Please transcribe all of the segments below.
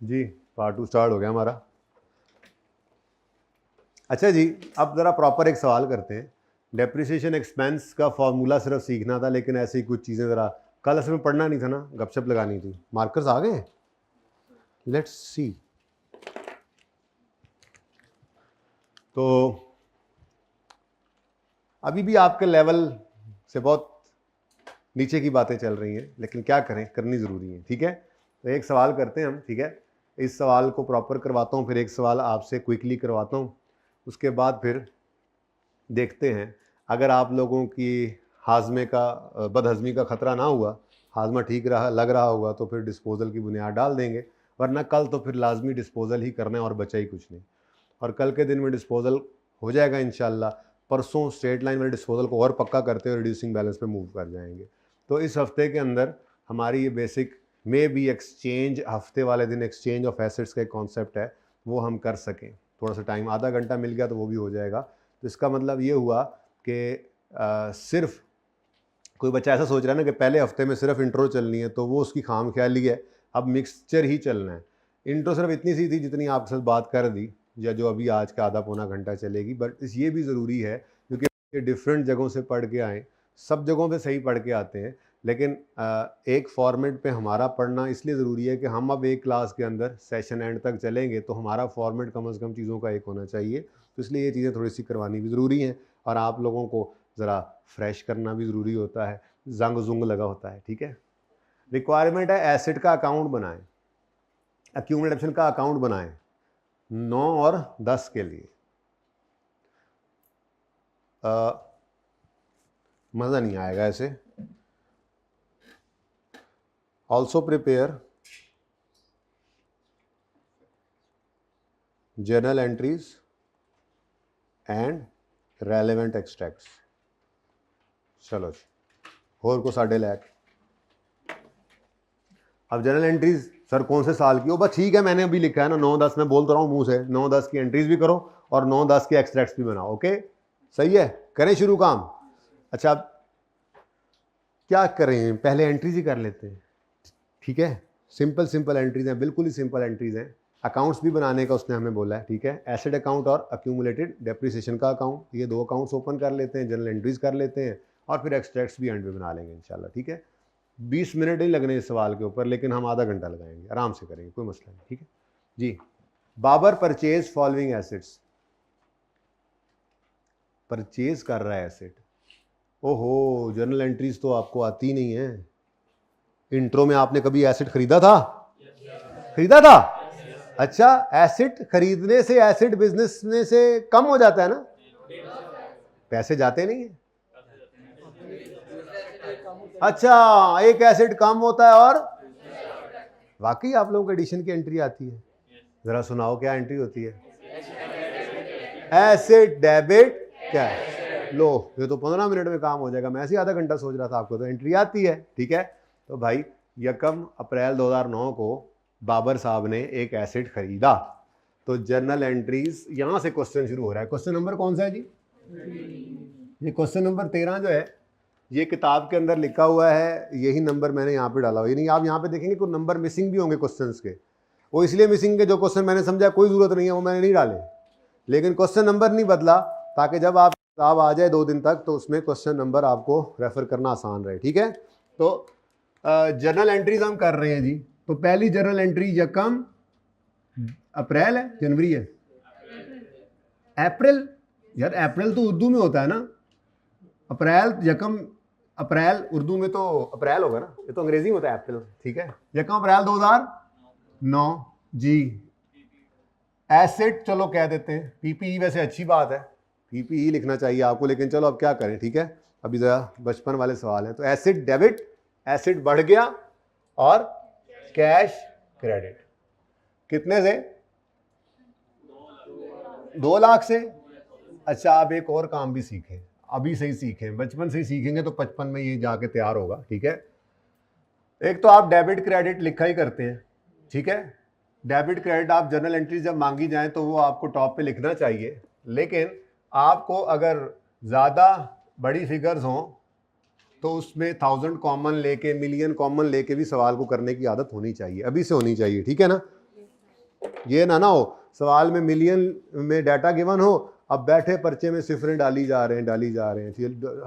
जी part 2 start हो गया हमारा। अच्छा जी, अब ज़रा प्रॉपर एक सवाल करते हैं। डेप्रिसिएशन एक्सपेंस का फॉर्मूला सिर्फ सीखना था, लेकिन ऐसे ही कुछ चीज़ें ज़रा कल इसमें पढ़ना नहीं था ना, गपशप लगानी थी। मार्कर्स आ गए, लेट्स सी। तो अभी भी आपके लेवल से बहुत नीचे की बातें चल रही हैं, लेकिन क्या करें, करनी ज़रूरी है। ठीक है, तो एक सवाल करते हैं हम। ठीक है, इस सवाल को प्रॉपर करवाता हूँ, फिर एक सवाल आपसे क्विकली करवाता हूँ, उसके बाद फिर देखते हैं। अगर आप लोगों की हाजमे का बदहजमी का ख़तरा ना हुआ, हाजमा ठीक रहा लग रहा होगा, तो फिर डिस्पोज़ल की बुनियाद डाल देंगे, वरना कल तो फिर लाजमी डिस्पोज़ल ही करना है और बचा ही कुछ नहीं। और कल के दिन में डिस्पोज़ल हो जाएगा इंशाल्लाह। परसों स्ट्रेट लाइन वाले डिस्पोज़ल को और पक्का करते हुए रिड्यूसिंग बैलेंस पे मूव कर जाएंगे। तो इस हफ्ते के अंदर हमारी ये बेसिक मे बी एक्सचेंज, हफ्ते वाले दिन एक्सचेंज ऑफ एसेट्स का एक कॉन्सेप्ट है, वो हम कर सकें। थोड़ा सा टाइम, आधा घंटा मिल गया तो वो भी हो जाएगा। तो इसका मतलब ये हुआ कि सिर्फ कोई बच्चा ऐसा सोच रहा है ना कि पहले हफ्ते में सिर्फ इंट्रो चलनी है, तो वो उसकी खाम ख्याली है। अब मिक्सचर ही चलना है। इंट्रो सिर्फ इतनी सी थी जितनी आपके साथ बात कर दी, या जो अभी आज का आधा पौना घंटा चलेगी। बट ये भी ज़रूरी है क्योंकि डिफरेंट जगहों से पढ़ के आएँ, सब जगहों पे सही पढ़ के आते हैं, लेकिन एक फॉर्मेट पे हमारा पढ़ना इसलिए ज़रूरी है कि हम अब एक क्लास के अंदर सेशन एंड तक चलेंगे, तो हमारा फॉर्मेट कम से कम चीज़ों का एक होना चाहिए। तो इसलिए ये चीज़ें थोड़ी सी करवानी भी ज़रूरी हैं, और आप लोगों को ज़रा फ्रेश करना भी ज़रूरी होता है, जंग जुंग लगा होता है। ठीक है, रिक्वायरमेंट है एसिड का अकाउंट बनाएं, एक्यूमुलेशन का अकाउंट बनाएं 9 और 10 के लिए। मज़ा नहीं आएगा ऐसे। Also prepare journal entries and relevant extracts. चलो जी, होर को साढ़े लैक। अब जनरल एंट्रीज सर कौन से साल की हो, बस ठीक है, मैंने अभी लिखा है ना 9-10, मैं बोल तो रहा हूँ मुंह से, 9-10 की एंट्रीज भी करो और 9-10 के एक्सट्रैक्ट्स भी बनाओ। ओके, सही है, करें शुरू काम। अच्छा, अब क्या करें, पहले एंट्रीज ही कर लेते हैं। ठीक है, सिंपल सिंपल एंट्रीज हैं, बिल्कुल ही सिंपल एंट्रीज हैं। अकाउंट्स भी बनाने का उसने हमें बोला है। ठीक है, एसेट अकाउंट और अक्यूमुलेटेड डेप्रिसिएशन का अकाउंट, ये 2 अकाउंट्स ओपन कर लेते हैं, जनरल एंट्रीज कर लेते हैं, और फिर एक्सट्रैक्ट्स भी एंड में बना लेंगे इंशाल्लाह। ठीक है, 20 मिनट नहीं लगने इस सवाल के ऊपर, लेकिन हम आधा घंटा लगाएंगे, आराम से करेंगे, कोई मसला नहीं। ठीक है जी, Babar purchase following assets, purchase कर रहा है एसेट। ओहो, जर्नल एंट्रीज तो आपको आती नहीं है। इंट्रो में आपने कभी एसेट खरीदा था? खरीदा था? अच्छा, एसेट खरीदने से एसेट बिजनेस में से कम हो जाता है ना, पैसे जाते नहीं है। अच्छा, एक एसेट कम होता है और वाकई आप लोगों को एडिशन की एंट्री आती है? जरा सुनाओ, क्या एंट्री होती है? Asset debit cash. लो, ये तो 15 मिनट में काम हो जाएगा, मैं ऐसे ही आधा घंटा सोच रहा था, आपको तो एंट्री आती है। ठीक है, तो भाई 1 अप्रैल 2009 को बाबर साहब ने एक एसेट खरीदा, तो जर्नल एंट्रीज, यहां से क्वेश्चन शुरू हो रहा है। क्वेश्चन नंबर कौन सा है जी? ये क्वेश्चन नंबर 13 जो है, ये किताब के अंदर लिखा हुआ है, यही नंबर मैंने यहाँ पे डाला हुआ। यानी आप यहाँ पे देखेंगे कुछ नंबर मिसिंग भी होंगे क्वेश्चंस के, वो इसलिए मिसिंग के, जो क्वेश्चन मैंने समझा कोई जरूरत नहीं है वो मैंने नहीं डाले, लेकिन क्वेश्चन नंबर नहीं बदला, ताकि जब आप किताब आ जाए 2 दिन तक तो उसमें क्वेश्चन नंबर आपको रेफर करना आसान रहे। ठीक है, तो जर्नल एंट्रीज हम कर रहे हैं जी। तो पहली जर्नल एंट्री 1 अप्रैल है, जनवरी है, अप्रैल। यार अप्रैल तो उर्दू में होता है ना, अप्रैल 1 अप्रैल उर्दू में तो अप्रैल होगा ना, ये तो अंग्रेजी में होता है अप्रैल। ठीक है, 1 अप्रैल 2009 जी। एसेट चलो कह देते हैं, पीपीई वैसे अच्छी बात है, पीपीई लिखना चाहिए आपको, लेकिन चलो अब क्या करें। ठीक है, अभी जरा बचपन वाले सवाल हैं। तो एसेट डेबिट, एसेट बढ़ गया, और कैश क्रेडिट कितने से? 2 लाख से। अच्छा, आप एक और काम भी सीखें, अभी से ही सीखें, बचपन से ही सीखेंगे तो 55 में ये जाके तैयार होगा। ठीक है, एक तो आप डेबिट क्रेडिट लिखा ही करते हैं। ठीक है, डेबिट क्रेडिट आप जर्नल एंट्री जब मांगी जाए तो वो आपको टॉप पे लिखना चाहिए, लेकिन आपको अगर ज़्यादा बड़ी फिगर्स हों तो उसमें 1000 कॉमन लेके, मिलियन कॉमन लेके भी सवाल को करने की आदत होनी चाहिए, अभी से होनी चाहिए। ठीक है ना, ये ना हो सवाल में मिलियन में डाटा गिवन हो, अब बैठे पर्चे में सिफरें डाली जा रहे हैं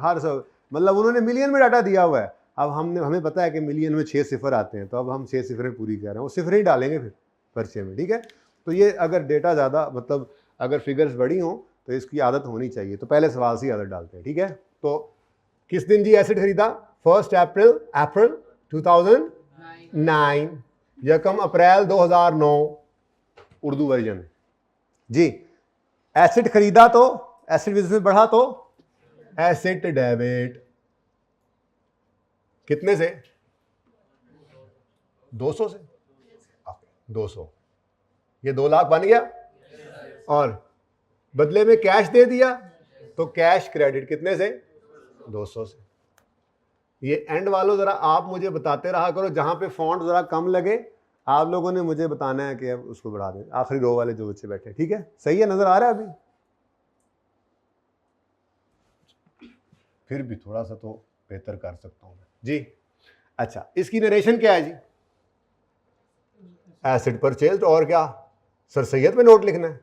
हर सब, मतलब उन्होंने मिलियन में डाटा दिया हुआ है, अब हमें पता है कि मिलियन में 6 सिफर आते हैं, तो अब हम 6 सिफरें पूरी कर रहे हैं, वो सिफरें ही डालेंगे फिर पर्चे में, ठीक है। तो ये अगर डेटा ज़्यादा मतलब अगर फिगर्स बड़ी हों तो इसकी आदत होनी चाहिए, तो पहले सवाल से ही आदत डालते हैं, ठीक है। तो किस दिन जी एसिड खरीदा? 1 अप्रैल 2009, यकम अप्रैल 2009 उर्दू वर्जन जी। एसिड खरीदा तो एसिड बिजनेस में बढ़ा तो एसिड डेबिट कितने से? 200 से। 200, ये 2 लाख बन गया, और बदले में कैश दे दिया तो कैश क्रेडिट कितने से? 200 से। ये एंड वालों जरा आप मुझे बताते रहा करो, जहां पे फॉन्ट जरा कम लगे आप लोगों ने मुझे बताना है कि अब उसको बढ़ा दें, आखिरी रो वाले जो बच्चे बैठे, ठीक है। सही है, नजर आ रहा है अभी? फिर भी थोड़ा सा तो बेहतर कर सकता हूं जी। अच्छा, इसकी नरेशन क्या है जी? एसिड परचेज, और क्या सर सैयद पे नोट लिखना है,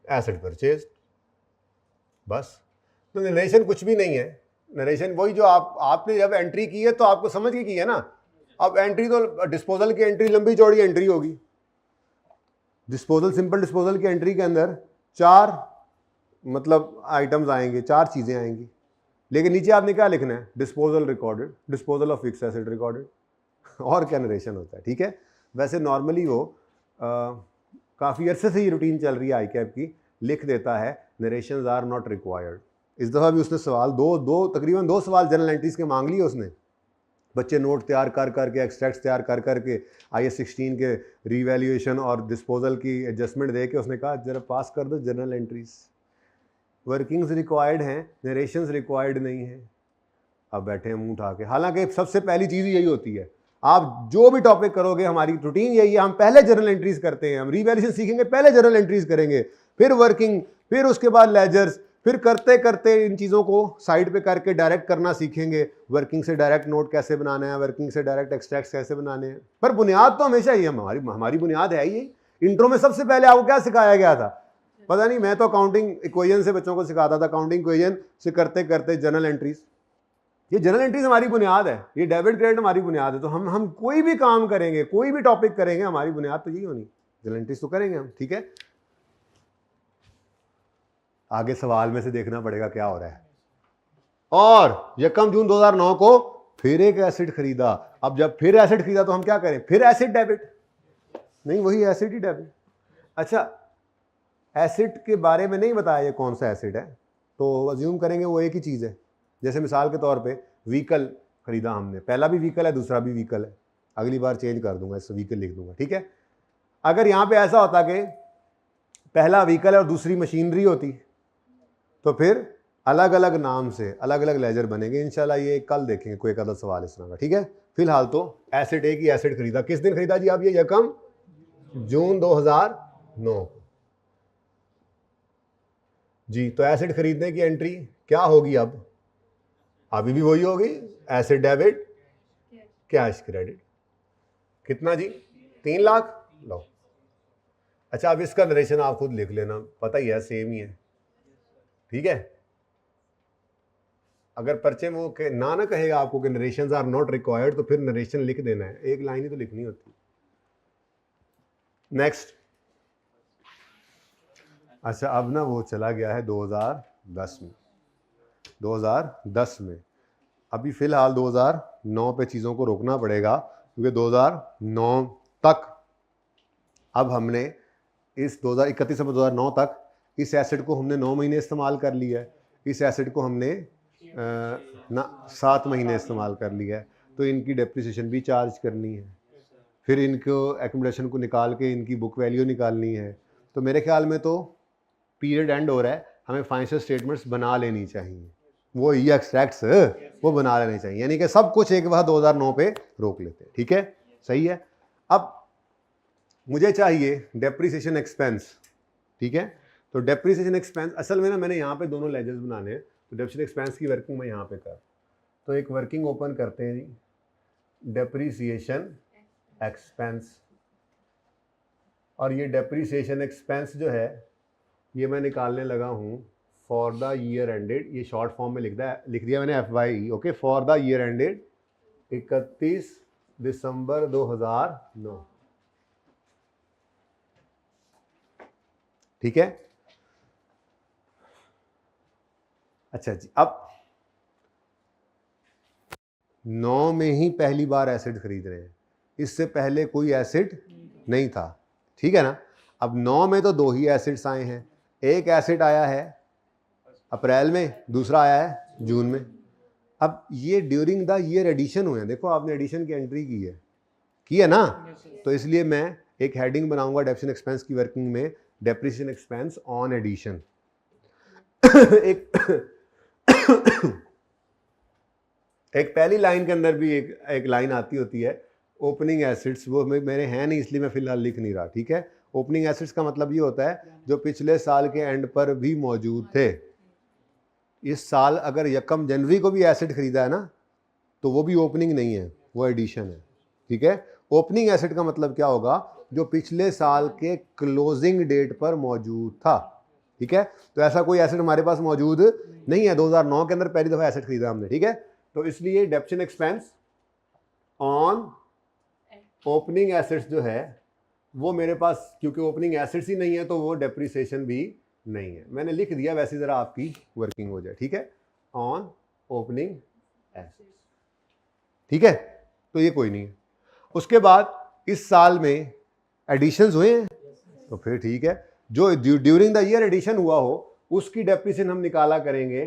एसिड परचेज बस। तो नरेशन कुछ भी नहीं है, नरेशन वही जो आपने जब एंट्री की है तो आपको समझ के की है ना। अब एंट्री तो डिस्पोजल की एंट्री लंबी चौड़ी एंट्री होगी, डिस्पोजल सिंपल डिस्पोजल की एंट्री के अंदर 4 मतलब आइटम्स आएंगे, 4 चीजें आएंगी, लेकिन नीचे आपने क्या लिखना है? Disposal recorded, disposal of fix acid recorded, और क्या नरेशन होता है, ठीक है। वैसे नॉर्मली वो काफ़ी अरसे से ये रूटीन चल रही है आईकैप की, लिख देता है नरेशंस आर नॉट रिक्वायर्ड। इस दफ़ा भी उसने सवाल तकरीबन 2 सवाल जनरल एंट्रीज के मांग लिए उसने, बच्चे नोट तैयार कर करके, एक्सट्रैक्ट्स तैयार कर करके, IS 16 के रीवैल्यूएशन और डिस्पोजल की एडजस्टमेंट दे के उसने कहा जरा पास कर दो जनरल एंट्रीज, वर्किंग्स रिक्वायर्ड हैं, नरेशंस रिक्वायर्ड नहीं है। अब बैठे हैं मुंह उठा के, हालांकि सबसे पहली चीज़ यही होती है, आप जो भी टॉपिक करोगे हमारी रूटीन यही है, हम पहले जर्नल एंट्रीज करते हैं, हम रीवैल्यूएशन सीखेंगे पहले जर्नल एंट्रीज करेंगे, फिर वर्किंग, फिर उसके बाद लेजर्स, फिर करते करते इन चीज़ों को साइड पे करके डायरेक्ट करना सीखेंगे, वर्किंग से डायरेक्ट नोट कैसे बनाना है, वर्किंग से डायरेक्ट एक्सट्रैक्ट्स कैसे बनाने हैं। पर बुनियाद तो हमेशा ही हमारी बुनियाद है ही। इंट्रो में सबसे पहले आपको क्या सिखाया गया था? पता नहीं, मैं तो अकाउंटिंग इक्वेशन से बच्चों को सिखाता था, अकाउंटिंग इक्वेशन से करते करते जनरल एंट्रीज। ये जनरल एंट्रीज हमारी बुनियाद है, ये डेबिट क्रेडिट हमारी बुनियाद है। तो हम कोई भी काम करेंगे, कोई भी टॉपिक करेंगे, हमारी बुनियाद तो यही होनी, जनरल एंट्रीज तो करेंगे हम, ठीक है। आगे सवाल में से देखना पड़ेगा क्या हो रहा है। और यकम जून 2009 को फिर एक एसिड खरीदा। अब जब फिर एसिड खरीदा तो हम क्या करें? फिर एसिड डेबिट नहीं, वही एसिड ही डेबिट। अच्छा, एसिड के बारे में नहीं बताया ये कौन सा एसिड है, तो अज्यूम करेंगे वो एक ही चीज़ है। जैसे मिसाल के तौर पे व्हीकल खरीदा हमने, पहला भी व्हीकल है दूसरा भी व्हीकल है, अगली बार चेंज कर दूंगा, इससे व्हीकल लिख दूंगा, ठीक है। अगर यहाँ पे ऐसा होता कि पहला व्हीकल है और दूसरी मशीनरी होती, तो फिर अलग अलग नाम से अलग अलग लेजर बनेंगे। इंशाल्लाह ये कल देखेंगे कोई एक आधा सवाल इस तरह का, ठीक है। फिलहाल तो एसिड एक ही एसिड खरीदा। किस दिन खरीदा जी आप? ये यकम जून 2009 जी। तो एसिड खरीदने की एंट्री क्या होगी? अब अभी भी वही होगी, एसिड डेबिट कैश क्रेडिट। कितना जी? 3 लाख। लो, अच्छा अब इसका नरेशन आप खुद लिख लेना, पता ही है सेम ही है, ठीक है। अगर पर्चे में वो ना कहेगा आपको कि नरेशंस आर नॉट रिक्वायर्ड, तो फिर नरेशन लिख देना है, एक लाइन ही तो लिखनी होती। नेक्स्ट। अच्छा, अब ना वो चला गया है 2010 में, 2010 में। अभी फिलहाल 2009 पे चीज़ों को रोकना पड़ेगा, क्योंकि 2009 तक अब हमने इस 2031 में 2009 तक इस एसिड को हमने 9 महीने इस्तेमाल कर लिया है, इस एसिड को हमने 7 महीने इस्तेमाल कर लिया है, तो इनकी डेप्रिसिएशन भी चार्ज करनी है, फिर इनको एकोमोडेशन को निकाल के इनकी बुक वैल्यू निकालनी है। तो मेरे ख्याल में तो पीरियड एंड हो रहा है, हमें फाइनेंशियल स्टेटमेंट्स बना लेनी चाहिए, वो ये एक्सट्रैक्ट्स वो बना लेने चाहिए, यानी कि सब कुछ एक बार 2009 पे रोक लेते हैं, ठीक है, सही है। अब मुझे चाहिए डेप्रिसिएशन एक्सपेंस, ठीक है। तो डेप्रिसिएशन एक्सपेंस असल में ना मैंने यहाँ पे दोनों लेजर्स बनाने हैं, तो डेप्रिसिएशन एक्सपेंस की वर्किंग मैं यहाँ पे कर, तो एक वर्किंग ओपन करते हैं जी, डेप्रिसिएशन एक्सपेंस, और ये डेप्रीसिएशन एक्सपेंस जो है ये मैं निकालने लगा हूँ फॉर द ईयर एंडेड, ये शॉर्ट फॉर्म में लिख दिया मैंने FY, okay, for the year ended 31 दिसंबर 2009, ठीक है। अच्छा जी, अब 9 में ही पहली बार एसिड खरीद रहे हैं, इससे पहले कोई एसिड नहीं था, ठीक है ना। अब 9 में तो 2 ही एसिड्स आए हैं, एक एसिड आया है अप्रैल में, दूसरा आया है जून में। अब ये ड्यूरिंग द ईयर एडिशन हुए हैं, देखो आपने एडिशन की एंट्री की है ना, तो इसलिए मैं एक हेडिंग बनाऊंगा डेप्रिसिएशन एक्सपेंस की वर्किंग में, डेप्रिसिएशन एक्सपेंस ऑन एडिशन। एक पहली लाइन के अंदर भी एक लाइन आती होती है ओपनिंग एसिड्स, वो मेरे हैं नहीं इसलिए मैं फिलहाल लिख नहीं रहा, ठीक है। ओपनिंग एसिड्स का मतलब ये होता है जो पिछले साल के एंड पर भी मौजूद थे। इस साल अगर 1 जनवरी को भी एसिड खरीदा है ना तो वो भी ओपनिंग नहीं है, वो एडिशन है, ठीक है। ओपनिंग एसिड का मतलब क्या होगा, जो पिछले साल के क्लोजिंग डेट पर मौजूद था, ठीक है। तो ऐसा कोई एसिड हमारे पास मौजूद नहीं है, 2009 के अंदर पहली दफा एसिड खरीदा हमने, ठीक है। तो इसलिए depreciation expense on opening acids जो है वो मेरे पास, क्योंकि ओपनिंग एसिड्स ही नहीं है तो वो डेप्रिसिएशन भी नहीं है, मैंने लिख दिया, वैसे जरा आपकी वर्किंग हो जाए, ठीक है, ऑन ओपनिंग एसिड्स, ठीक है। तो ये कोई नहीं है। उसके बाद इस साल में एडिशंस हुए हैं तो फिर ठीक है, जो ड्यूरिंग द ईयर एडिशन हुआ हो उसकी डेप्रिसिएशन हम निकाला करेंगे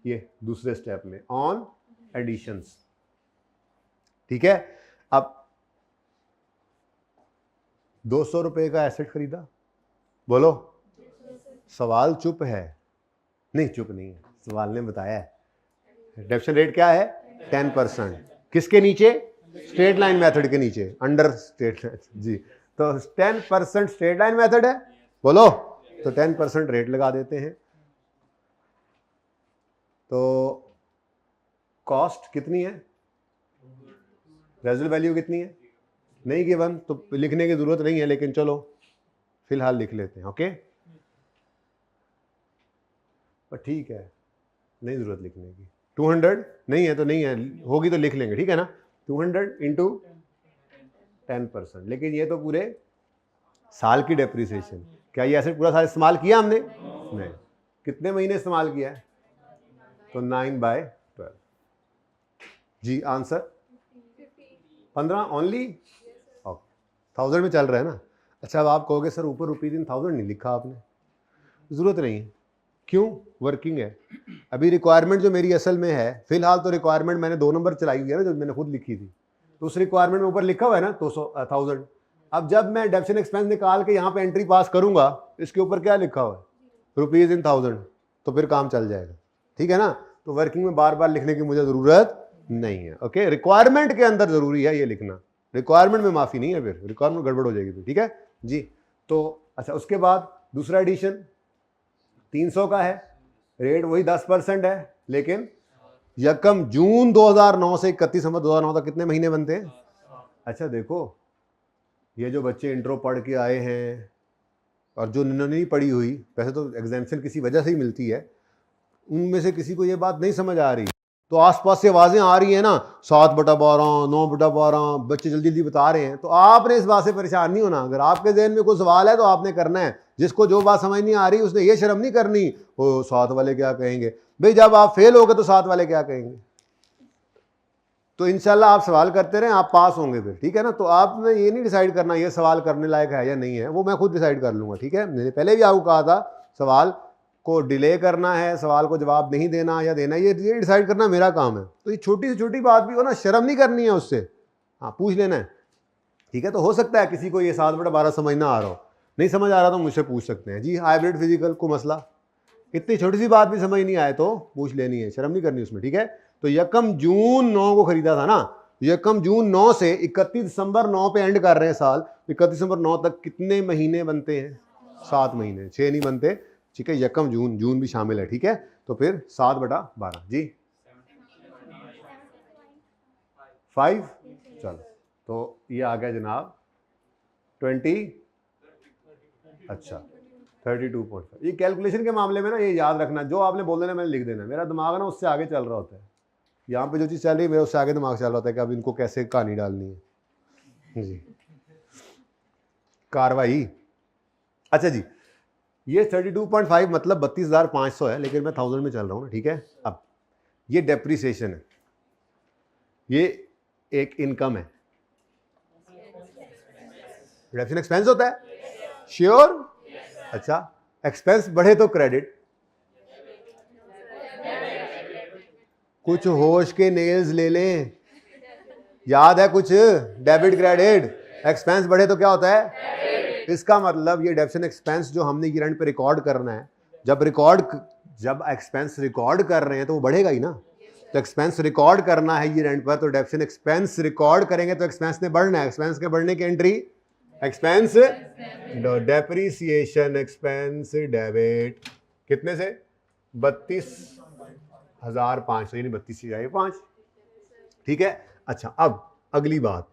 ये दूसरे स्टेप में, ऑन एडिशंस, ठीक है। अब 200 रुपए का एसेट खरीदा, बोलो, सवाल चुप है, नहीं चुप नहीं है, सवाल ने बताया है डेप्रिसिएशन रेट क्या है 10%, किसके नीचे, स्ट्रेट लाइन मेथड के नीचे, अंडर स्ट्रेट लाइन जी। तो 10% स्ट्रेट लाइन मेथड है, बोलो, तो 10% रेट लगा देते हैं। तो कॉस्ट कितनी है, रेजल वैल्यू कितनी है, नहीं गिवन तो लिखने की जरूरत नहीं है, लेकिन चलो फिलहाल लिख लेते हैं, ओके। पर ठीक है, नहीं जरूरत लिखने की, 200 नहीं है तो नहीं है, होगी तो लिख लेंगे, ठीक है ना। 200 इंटू 10%, लेकिन ये तो पूरे साल की डेप्रिसिएशन, क्या ये एसेट पूरा साल इस्तेमाल किया हमने, नहीं, कितने महीने इस्तेमाल किया है, तो 9/12 जी। आंसर 15 ओनली, 1000 में चल रहा है ना। अच्छा, अब आप कहोगे सर ऊपर ₹1000 नहीं लिखा आपने, जरूरत नहीं है, क्यों, वर्किंग है। अभी रिक्वायरमेंट जो मेरी असल में है, फिलहाल तो रिक्वायरमेंट मैंने 2 नंबर चलाई हुई है ना, जो मैंने खुद लिखी थी, तो उस रिक्वायरमेंट में ऊपर लिखा हुआ है ना 1000। अब जब मैं डेप्रिसिएशन एक्सपेंस निकाल के यहाँ पे एंट्री पास करूंगा, इसके ऊपर क्या लिखा हुआ है, रुपीज इन 1000, तो फिर काम चल जाएगा, ठीक है ना। तो वर्किंग में बार बार लिखने की मुझे जरूरत नहीं है, ओके। रिक्वायरमेंट के अंदर जरूरी है ये लिखना, रिक्वायरमेंट में माफी नहीं है, फिर रिक्वायरमेंट गड़बड़ हो जाएगी, ठीक है जी। तो अच्छा, उसके बाद दूसरा एडिशन 300 का है, रेट वही 10% है, लेकिन 1 जून 2009 से 31 दिसंबर 2009 तक कितने महीने बनते हैं। अच्छा देखो, ये जो बच्चे इंट्रो पढ़ के आए हैं और जो नहीं पढ़ी हुई, वैसे तो एग्जामिनेशन किसी वजह से ही मिलती है, उनमें से किसी को ये बात नहीं समझ आ रही, तो आसपास से आवाजें आ रही है ना, 7/12, 9/12, बच्चे जल्दी जल्दी बता रहे हैं, तो आपने इस बात से परेशान नहीं होना। अगर आपके जहन में कोई सवाल है तो आपने करना है, जिसको जो बात समझ नहीं आ रही उसने ये शर्म नहीं करनी, वो 7 वाले क्या कहेंगे, भाई जब आप फेल हो गए तो 7 वाले क्या कहेंगे। तो इंशाल्लाह आप सवाल करते रहें, आप पास होंगे फिर, ठीक है ना। तो आपने ये नहीं डिसाइड करना ये सवाल करने लायक है या नहीं है, वो मैं खुद डिसाइड कर लूंगा, ठीक है। मैंने पहले भी आपको कहा था, सवाल को डिले करना है, सवाल को जवाब नहीं देना या देना, ये डिसाइड करना मेरा काम है। तो ये छोटी से छोटी बात भी हो ना, शर्म नहीं करनी है उससे, हाँ पूछ लेना है, ठीक है। तो हो सकता है किसी को ये 7/12 समझ ना आ रहा हो, नहीं समझ आ रहा तो मुझसे पूछ सकते हैं जी। हाइब्रिड फिजिकल को मसला, इतनी छोटी सी बात भी समझ नहीं आए तो पूछ लेनी है, शर्म नहीं करनी उसमें, ठीक है। तो 1 जून 9 को खरीदा था ना, 1 जून 9 से 31 दिसंबर 9 पे एंड कर रहे हैं साल, 31 दिसंबर 9 तक कितने महीने बनते हैं, 7 महीने, 6 नहीं बनते, ठीक है। 1 जून, जून भी शामिल है, ठीक है। तो फिर 7/12 जी 5, चलो तो ये आ गया जनाब 20 अच्छा 32.5। ये कैलकुलेशन के मामले में ना ये याद रखना, जो आपने बोल देना मैंने लिख देना, मेरा दिमाग ना उससे आगे चल रहा होता है। यहाँ पे जो चीज़ चल रही है मेरा उससे आगे दिमाग चल रहा होता है कि अब इनको कैसे कहानी डालनी है जी। कार्रवाई, अच्छा जी, ये 32.5 मतलब 32,500 है, लेकिन मैं 1000 में चल रहा हूँ ना, ठीक है। अब ये डेप्रीसिएशन है, ये एक इनकम है, रिडक्शन एक्सपेंस होता है, श्योर। अच्छा, एक्सपेंस बढ़े तो क्रेडिट, कुछ होश के नेल्स ले लें, याद है कुछ, डेबिट क्रेडिट, एक्सपेंस बढ़े तो क्या होता है, इसका मतलब ये डेबिशन एक्सपेंस जो हमने ईयर एंड पे रिकॉर्ड करना है, जब एक्सपेंस रिकॉर्ड कर रहे हैं तो वो बढ़ेगा ही ना। तो एक्सपेंस रिकॉर्ड करना है ईयर एंड पर, तो डेबिशन एक्सपेंस रिकॉर्ड करेंगे तो एक्सपेंस ने बढ़ना है, एक्सपेंस के बढ़ने की entry expense, depreciation expense debit कितने से 32,500, यानी 32,500, ठीक है। अच्छा, अब अगली बात,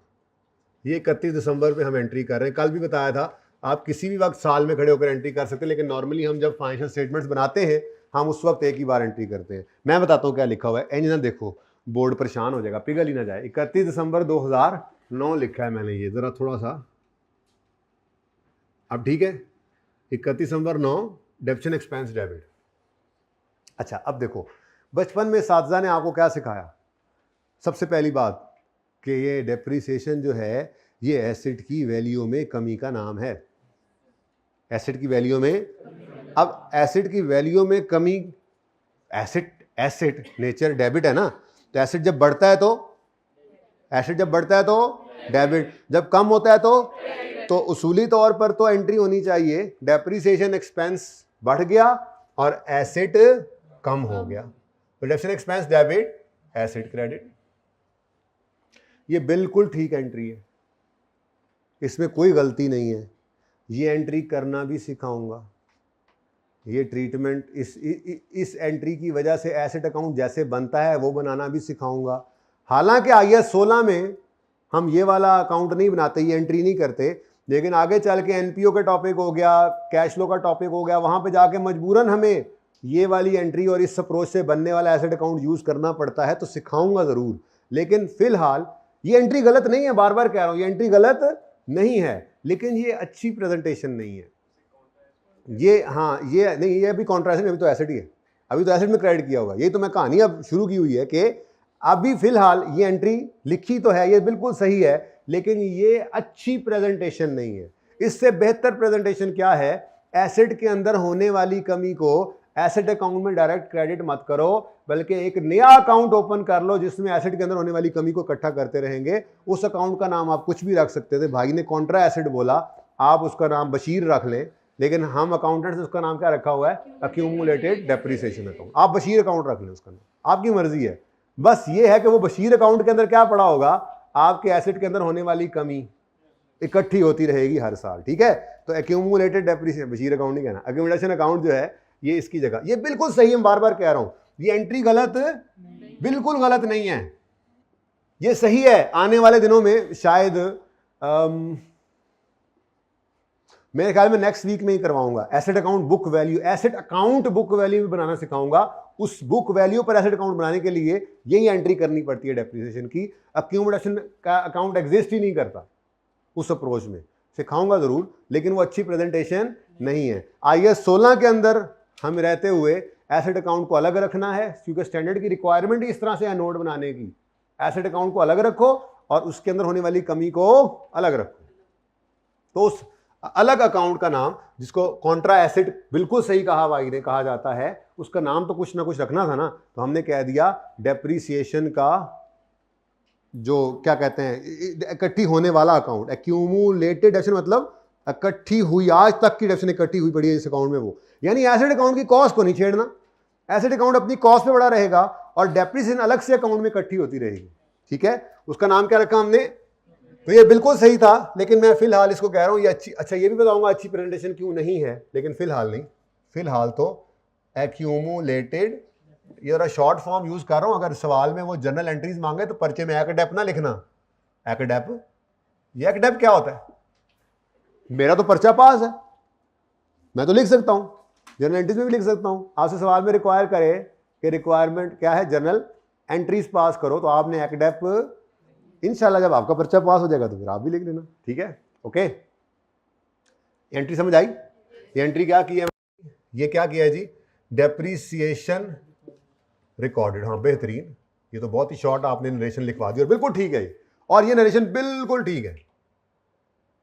ये 31 दिसंबर पे हम एंट्री कर रहे हैं। कल भी बताया था आप किसी भी वक्त साल में खड़े होकर एंट्री कर सकते हैं, लेकिन नॉर्मली हम जब फाइनेंशियल स्टेटमेंट्स बनाते हैं हम उस वक्त एक ही बार एंट्री करते हैं। मैं बताता हूँ क्या लिखा हुआ है, इंजन देखो, बोर्ड परेशान हो जाएगा, पिघल ही ना जाए। 31 दिसंबर 2009 लिखा है मैंने, ये जरा थोड़ा सा, अब ठीक है, 31 दिसंबर 9 डेबिशन एक्सपेंस डेबिट। अच्छा, अब देखो, बचपन में साथजा ने आपको क्या सिखाया, सबसे पहली बात कि ये डेप्रीसिएशन जो है ये एसेट की वैल्यू में कमी का नाम है। एसेट की वैल्यू में, अब एसेट की वैल्यू में कमी, एसेट नेचर डेबिट है ना, तो एसेट जब बढ़ता है तो डेबिट, जब कम होता है तो उसूली तौर पर तो एंट्री होनी चाहिए डेप्रीसिएशन एक्सपेंस बढ़ गया और एसेट कम हो गया, तो डेबिशन एक्सपेंस डेबिट एसेट क्रेडिट। ये बिल्कुल ठीक एंट्री है, इसमें कोई गलती नहीं है, ये एंट्री करना भी सिखाऊंगा। ये ट्रीटमेंट इस एंट्री की वजह से एसेट अकाउंट जैसे बनता है वो बनाना भी सिखाऊंगा। हालांकि IAS 16 में हम ये वाला अकाउंट नहीं बनाते, ये एंट्री नहीं करते, लेकिन आगे चल के NPO का टॉपिक हो गया, कैश फ्लो का टॉपिक हो गया, वहां पे जाके मजबूरन हमें ये वाली एंट्री और इस अप्रोच से बनने वाला एसेट अकाउंट यूज करना पड़ता है, तो सिखाऊंगा जरूर। लेकिन फिलहाल ये एंट्री गलत नहीं है, बार बार कह रहा हूं, ये एंट्री गलत नहीं है, लेकिन ये अच्छी प्रेजेंटेशन नहीं है। ये हाँ, ये नहीं, ये अभी कॉन्ट्रैक्शन, अभी तो एसेट ही है, अभी तो एसेट में क्रेडिट किया होगा। यही तो मैं कहानी अब शुरू की हुई है कि अभी फिलहाल ये एंट्री लिखी तो है, ये बिल्कुल सही है, लेकिन ये अच्छी प्रेजेंटेशन नहीं है। इससे बेहतर प्रेजेंटेशन क्या है, एसेट के अंदर होने वाली कमी को एसेट अकाउंट में डायरेक्ट क्रेडिट मत करो, बल्कि एक नया अकाउंट ओपन कर लो जिसमें एसेट के अंदर होने वाली कमी को इकट्ठा करते रहेंगे। उस अकाउंट का नाम आप कुछ भी रख सकते थे, भाई ने कॉन्ट्रा एसेट बोला, आप उसका नाम बशीर रख लें, लेकिन हम अकाउंटेंट्स उसका नाम क्या रखा हुआ है, अक्यूमुलेटेड डेप्रीसिएशन अकाउंट। आप बशीर अकाउंट रख लें, उसका नाम आपकी मर्जी है। बस ये है कि वो बशीर अकाउंट के अंदर क्या पड़ा होगा, आपके एसेट के अंदर होने वाली कमी इकट्ठी होती रहेगी हर साल, ठीक है। तो एक्यूमुलेटेड डेप्रीसिएशन, बशीर अकाउंट नहीं कहना, एक्यूमुलेशन अकाउंट जो है ये इसकी जगह, ये बिल्कुल सही है, मैं बार बार कह रहा हूं, ये एंट्री गलत बिल्कुल गलत नहीं है, ये सही है। आने वाले दिनों में शायद मेरे ख्याल में नेक्स्ट वीक में ही करवाऊंगा, asset account book value, asset account book value भी बनाना सिखाऊंगा। उस बुक वैल्यू पर एसेट अकाउंट बनाने के लिए यही एंट्री करनी पड़ती है डेप्रीसिएशन की। अक्यूमुलेशन का अकाउंट एग्जिस्ट ही नहीं करता उस अप्रोच में, सिखाऊंगा जरूर, लेकिन वो अच्छी प्रेजेंटेशन नहीं है। IAS 16 के अंदर हम रहते हुए एसेट अकाउंट को अलग रखना है, क्योंकि स्टैंडर्ड की रिक्वायरमेंट ही इस तरह से है नोट बनाने की। एसेट अकाउंट को अलग रखो और उसके अंदर होने वाली कमी को अलग रखो। तो उस अलग अकाउंट का नाम, जिसको कॉन्ट्रा एसेट बिल्कुल सही कहा भाई ने, कहा जाता है, उसका नाम तो कुछ ना कुछ रखना था ना, तो हमने कह दिया डेप्रीसिएशन का जो क्या कहते हैं इकट्ठी होने वाला अकाउंट, एक्यूमुलेटेड डेबिशन, मतलब इकट्ठी हुई, आज तक की डेबिशन इकट्ठी हुई पड़ी है इस अकाउंट में, वो यानी एसेट अकाउंट की कॉस्ट को नहीं छेड़ना, एसेट अकाउंट अपनी कॉस्ट पे बड़ा रहेगा और डेप्रीसिएशन अलग से अकाउंट में इकट्ठी होती रहेगी, ठीक है। उसका नाम क्या रखा हमने, तो ये बिल्कुल सही था, लेकिन मैं फिलहाल इसको कह रहा हूँ ये अच्छी, अच्छा ये भी बताऊंगा अच्छी प्रेजेंटेशन क्यों नहीं है, लेकिन फिलहाल नहीं, फिलहाल तो एक्यूमुलेटेड, ये जरा शॉर्ट फॉर्म यूज कर रहा हूं। अगर सवाल में वो जनरल एंट्रीज मांगे तो पर्चे में एक्डेप ना लिखना, एक्डेप, ये एक्डेप क्या होता है, मेरा तो पर्चा पास है, मैं तो लिख सकता हूं, जर्नल एंट्रीज में भी लिख सकता हूं। आपसे सवाल में रिक्वायर करे कि रिक्वायरमेंट क्या है, जर्नल एंट्रीज पास करो, तो आपने एक्डेप, इंशाल्लाह जब आपका पर्चा पास हो जाएगा तो फिर आप भी लिख लेना, ठीक है। ओके, एंट्री समझ आई? ये एंट्री क्या की है, ये क्या किया है जी, डेप्रीसिएशन रिकॉर्डेड। हाँ बेहतरीन, ये तो बहुत ही शॉर्ट आपने नरेशन लिखवा दी और बिल्कुल ठीक है, और ये नरेशन बिल्कुल ठीक है।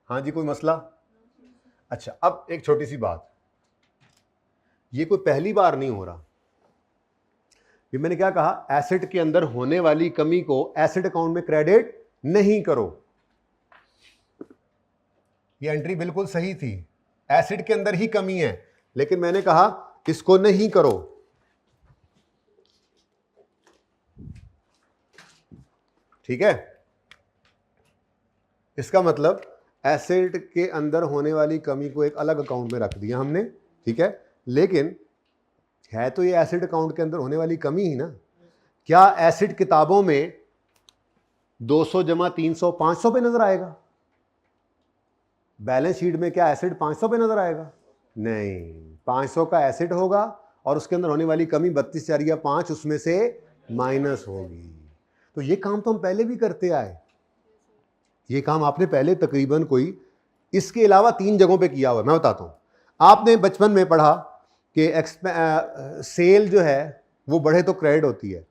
हाँ जी, कोई मसला? अच्छा, अब एक छोटी सी बात, ये कोई पहली बार नहीं हो रहा। ये मैंने क्या कहा, एसेट के अंदर होने वाली कमी को एसेट अकाउंट में क्रेडिट नहीं करो। ये एंट्री बिल्कुल सही थी, एसेट के अंदर ही कमी है, लेकिन मैंने कहा इसको नहीं करो। ठीक है, इसका मतलब एसेट के अंदर होने वाली कमी को एक अलग अकाउंट में रख दिया हमने, ठीक है, लेकिन है तो ये एसेट अकाउंट के अंदर होने वाली कमी ही ना। क्या एसेट किताबों में 200 जमा 300 500 पे नजर आएगा? बैलेंस शीट में क्या एसेट 500 पे नजर आएगा? नहीं, 500 का एसेट होगा और उसके अंदर होने वाली कमी 32,405 उसमें से माइनस होगी। तो ये काम तो हम पहले भी करते आए, ये काम आपने पहले तकरीबन कोई इसके अलावा 3 जगहों पे किया हुआ है। मैं बताता हूँ, आपने बचपन में पढ़ा कि सेल जो है वो बढ़े तो क्रेडिट होती है,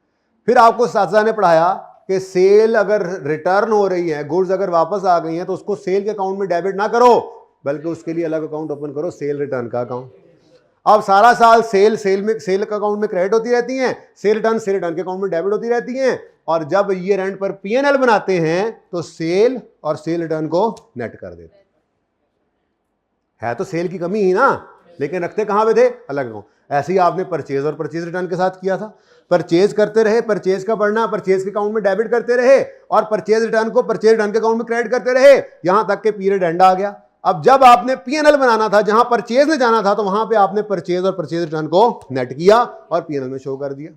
फिर आपको साथी ने पढ़ाया कि सेल अगर रिटर्न हो रही है, गुड्स अगर वापस आ गई हैं, तो उसको सेल के अकाउंट में डेबिट ना करो, बल्कि उसके लिए अलग अकाउंट ओपन करो, सेल रिटर्न का अकाउंट। अब सारा साल सेल के अकाउंट में क्रेडिट होती रहती हैं, सेल रिटर्न के अकाउंट में डेबिट होती रहती हैं, और जब ईयर एंड पर पीएनएल बनाते हैं तो सेल और सेल रिटर्न को नेट कर देते है। तो सेल की कमी ही ना, लेकिन रखते कहां पे थे, अलग अकाउंट। ऐसे ही आपने परचेज और परचेज रिटर्न के साथ किया था, परचेज करते रहे, परचेज का बढ़ना परचेज के अकाउंट में डेबिट करते रहे, और परचेज रिटर्न को परचेज रिटर्न के अकाउंट में क्रेडिट करते रहे, यहां तक के पीरियड एंड आ गया। अब जब आपने पीएनएल बनाना था, जहां परचेज ने जाना था, तो वहां पे आपने परचेज और परचेज रिटर्न को नेट किया और पीएनएल में शो कर दिया।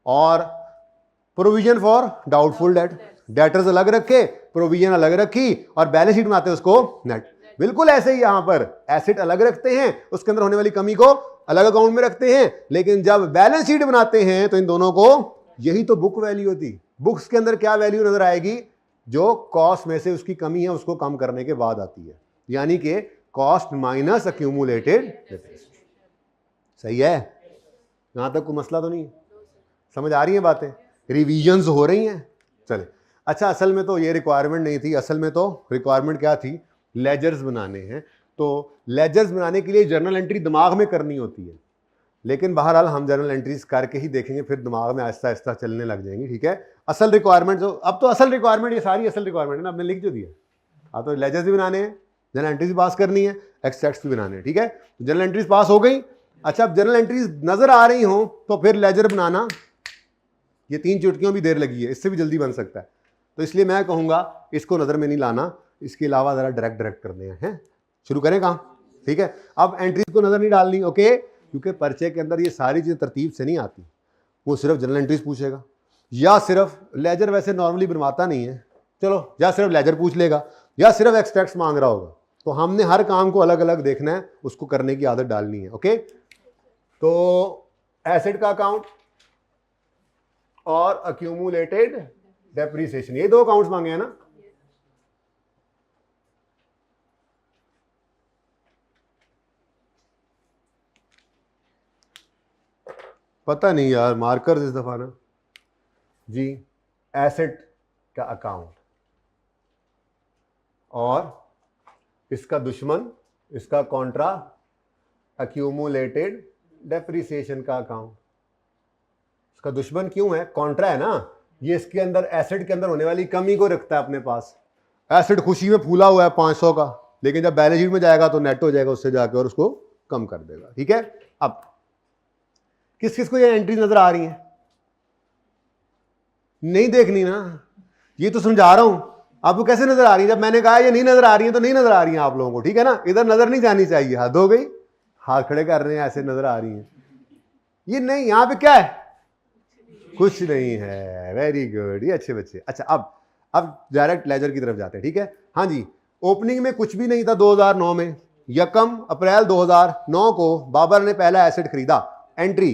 और provision for doubtful debt, debtors अलग रखे, प्रोविजन अलग रखी, और बैलेंस शीट बनाते उसको नेट। बिल्कुल ऐसे ही यहां पर एसेट अलग रखते हैं, उसके अंदर होने वाली कमी को अलग अकाउंट में रखते हैं, लेकिन जब बैलेंस शीट बनाते हैं तो इन दोनों को, यही तो बुक वैल्यू होती। बुक्स के अंदर क्या वैल्यू नजर आएगी, जो कॉस्ट में से उसकी कमी है उसको कम करने के बाद आती है, यानी कि कॉस्ट माइनस अक्यूमुलेटेड। सही है, यहां तक कोई मसला तो नहीं है? समझ आ रही है बातें? रिवीजन्स हो रही हैं? चले। अच्छा, असल में तो ये रिक्वायरमेंट नहीं थी, असल में तो रिक्वायरमेंट क्या थी, लेजर्स बनाने हैं। तो लेजर्स बनाने के लिए जर्नल एंट्री दिमाग में करनी होती है, लेकिन बहरहाल हम जर्नल एंट्रीज करके ही देखेंगे, फिर दिमाग में आहिस्ता आहिस्ता चलने लग जाएंगी, ठीक है। असल रिक्वायरमेंट जो, अब तो असल रिक्वायरमेंट, ये सारी असल रिक्वायरमेंट है ना, आपने लिख जो दिया। अब तो लेजर्स भी बनाने हैं, जर्नल एंट्रीज भी पास करनी है, एक्सट्रैक्ट्स भी बनाने हैं, ठीक है। तो जर्नल एंट्रीज पास हो गई। अच्छा, अब जर्नल एंट्रीज नजर आ रही हो तो फिर लेजर बनाना, ये 3 चुटकियों भी देर लगी है, इससे भी जल्दी बन सकता है। तो इसलिए मैं कहूँगा इसको नज़र में नहीं लाना, इसके अलावा ज़रा डायरेक्ट करने हैं। शुरू करें काम, ठीक है। अब एंट्रीज को नज़र नहीं डालनी, ओके, क्योंकि पर्चे के अंदर ये सारी चीज़ें तरतीब से नहीं आती। वो सिर्फ जनरल एंट्रीज पूछेगा, या सिर्फ लेजर वैसे नॉर्मली बनवाता नहीं है, चलो, या सिर्फ लेजर पूछ लेगा, या सिर्फ एक्सट्रैक्ट्स मांग रहा होगा। तो हमने हर काम को अलग अलग देखना है, उसको करने की आदत डालनी है, ओके। तो एसेट का अकाउंट और अक्यूमुलेटेड डेप्रीसिएशन, ये 2 अकाउंट्स मांगे हैं ना। पता नहीं यार, मार्कर्स इस दफा ना जी। एसेट का अकाउंट और इसका दुश्मन, इसका कॉन्ट्रा, अक्यूमुलेटेड डेप्रीसिएशन का अकाउंट। इसका दुश्मन क्यों है, कॉन्ट्रा है ना, ये इसके अंदर एसेट के अंदर होने वाली कमी को रखता है अपने पास। एसेट खुशी में फूला हुआ है 500 का, लेकिन जब बैलेंस शीट में जाएगा तो नेट हो जाएगा उससे जाके, और उसको कम कर देगा, ठीक है। अब किस किस को ये एंट्री नजर आ रही है, नहीं देखनी ना, ये तो समझा रहा हूं आपको कैसे नजर आ रही है। जब मैंने कहा ये नहीं नजर आ रही है तो नहीं नजर आ रही है आप लोगों को, ठीक है ना। इधर नजर नहीं जानी चाहिए, हद हो गई, हाथ खड़े कर रहे हैं, ऐसे नजर आ रही है, ये नहीं, यहां पे क्या है, कुछ नहीं है, वेरी गुड, ये अच्छे बच्चे। अच्छा, अब डायरेक्ट लेजर की तरफ जाते हैं, ठीक है। हाँ जी, ओपनिंग में कुछ भी नहीं था 2009 में, यकम अप्रैल 2009 को बाबर ने पहला एसेट खरीदा। Entry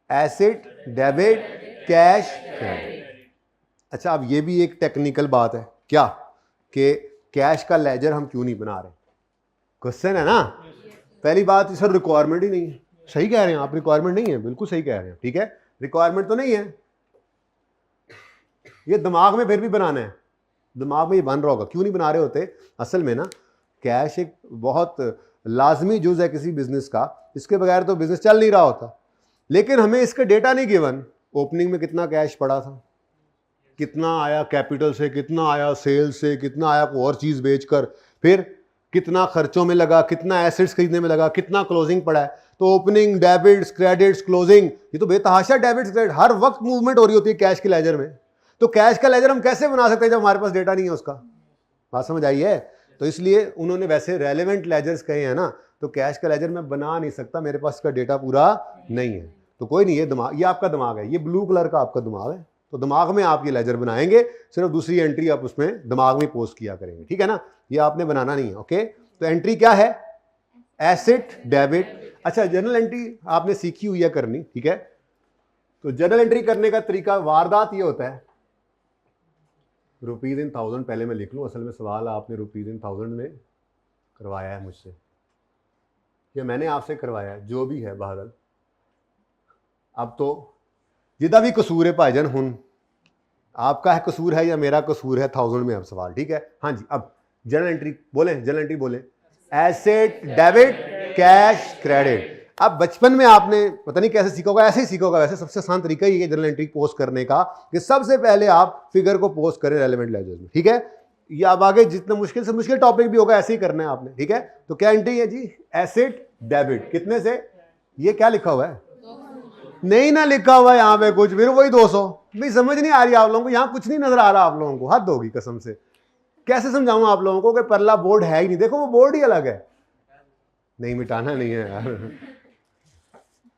asset debit cash credit. अच्छा, अब ये भी एक टेक्निकल बात है क्या कि कैश का लेजर हम क्यों नहीं बना रहे? क्वेश्चन है ना। पहली बात, सर रिक्वायरमेंट ही नहीं है। सही कह रहे हैं आप, रिक्वायरमेंट नहीं है, बिल्कुल सही कह रहे हैं, ठीक है, रिक्वायरमेंट तो नहीं है। ये दिमाग में फिर भी बनाना है, दिमाग में ये बन रहा होगा। क्यों नहीं बना रहे होते? असल में ना कैश एक बहुत लाजमी जुज है किसी बिजनेस का, इसके बगैर तो बिजनेस चल नहीं रहा होता। लेकिन हमें इसका डेटा नहीं गिवन। ओपनिंग में कितना कैश पड़ा था, कितना आया कैपिटल से, कितना आया सेल से, कितना आया कोई और चीज बेचकर, फिर कितना खर्चों में लगा, कितना एसेट्स खरीदने में लगा, कितना क्लोजिंग पड़ा है। तो ओपनिंग, डेबिट्स, क्रेडिट्स, क्लोजिंग, ये तो बेतहाशा डेबिट्स क्रेडिट हर वक्त मूवमेंट हो रही होती है कैश के लेजर में। तो कैश का लेजर हम कैसे बना सकते हैं जब हमारे पास डेटा नहीं है उसका? बात समझ आई है? तो इसलिए उन्होंने वैसे रेलेवेंट लेजर्स कहे हैं ना, तो कैश का लेजर मैं बना नहीं सकता, मेरे पास इसका डेटा पूरा नहीं है। तो कोई नहीं, ये दिमाग, ये आपका दिमाग है, ये ब्लू कलर का आपका दिमाग है, तो दिमाग में आप ये लेजर बनाएंगे, सिर्फ दूसरी एंट्री आप उसमें दिमाग में पोस्ट किया करेंगे, ठीक है ना? ये आपने बनाना नहीं है, ओके? तो एंट्री क्या है? Asset debit. अच्छा, जर्नल एंट्री आपने सीखी हुई है करनी, ठीक है? तो जर्नल एंट्री करने का तरीका, वारदात ये होता है, ₹1000 पहले मैं लिख लूँ, असल में सवाल आपने ₹1000 में करवाया है मुझसे, या मैंने आपसे करवाया है, जो भी है बहरहाल। अब तो जिदा भी कसूर है भाईजान, हुन आपका है कसूर है या मेरा कसूर है, 1000 में अब सवाल, ठीक है? हाँ जी, अब जर्नल एंट्री बोले, जर्नल एंट्री बोले, एसेट डेबिट कैश क्रेडिट। अब बचपन में आपने पता नहीं कैसे सीखा होगा, ऐसे ही सीखा होगा। वैसे सबसे आसान तरीका ही है जर्नल एंट्री पोस्ट करने का, कि सबसे पहले आप फिगर को पोस्ट करें रेलेवेंट लेजर्स में, ठीक है? या अब आगे जितना मुश्किल से मुश्किल टॉपिक भी होगा ऐसे ही करना है आपने, ठीक है? तो क्या एंट्री है जी? Asset debit. कितने से? ये क्या लिखा हुआ है? नहीं ना लिखा हुआ है यहाँ पे कुछ, फिर वही 200। भाई समझ नहीं आ रही आप लोगों को, यहाँ कुछ नहीं नजर आ रहा आप लोगों को, हद होगी कसम से। कैसे समझाऊं आप लोगों को कि परला बोर्ड है ही नहीं? देखो वो बोर्ड ही अलग है। नहीं, मिटाना नहीं है यार,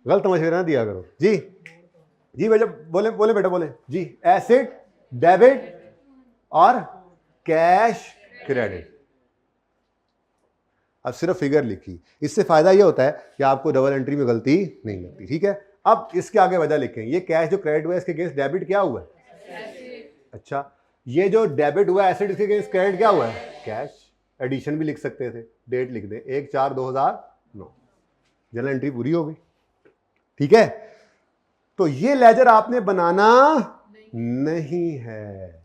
गलत मशवरा ना दिया करो जी। जी बेटा बोले, बोले बेटा बोले जी। एसेट डेबिट और कैश क्रेडिट। अब सिर्फ फिगर लिखी, इससे फायदा यह होता है कि आपको डबल एंट्री में गलती नहीं लगती, ठीक है? अब इसके आगे वजह लिखें, ये कैश जो क्रेडिट हुआ है इसके अगेंस्ट डेबिट क्या हुआ है? अच्छा, ये जो डेबिट हुआ एसेट, इसके अगेंस्ट क्रेडिट क्या हुआ है? कैश। एडिशन भी लिख सकते थे, डेट लिख दें 1/4/2009, जर्नल एंट्री पूरी हो गई, ठीक है? तो ये लेजर आपने बनाना नहीं है,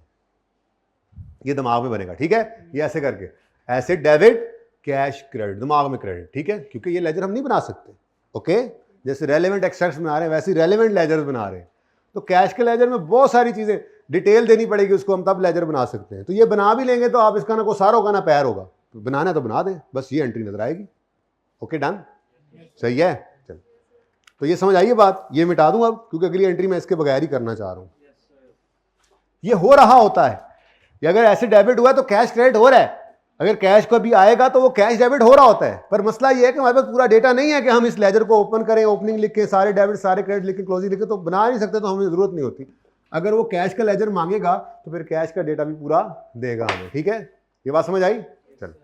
ये दिमाग में बनेगा, ठीक है? ये ऐसे करके एसेट डेबिट कैश क्रेडिट, दिमाग में क्रेडिट, ठीक है? क्योंकि ये लेजर हम नहीं बना सकते, ओके? जैसे रेलेवेंट एक्सट्रैक्ट्स बना रहे हैं वैसे रेलेवेंट लेजर्स बना रहे हैं। तो कैश के लेजर में बहुत सारी चीजें डिटेल देनी पड़ेगी उसको, हम तब लेजर बना सकते हैं। तो ये बना भी लेंगे तो आप इसका ना कोई सार होगा ना पैर होगा, तो बनाना तो बना दें, बस ये एंट्री नजर आएगी। ओके डन, सही है? चल, तो ये समझ आइए बात, ये मिटा दूं अब, क्योंकि अगली एंट्री मैं इसके बगैर ही करना चाह रहा हूं। ये हो रहा होता है, ये अगर ऐसे डेबिट हुआ है तो कैश क्रेडिट हो रहा है, अगर कैश को भी आएगा तो वो कैश डेबिट हो रहा होता है। पर मसला ये है कि हमारे पास पूरा डेटा नहीं है कि हम इस लेजर को ओपन करें, ओपनिंग लिख के, सारे डेबिट सारे क्रेडिट लिख के, क्लोजिंग लिख के, तो बना नहीं सकते, तो हमें जरूरत नहीं होती। अगर वो कैश का लेजर मांगेगा तो फिर कैश का डेटा भी पूरा देगा हमें, ठीक है? ये बात समझ आई? चल,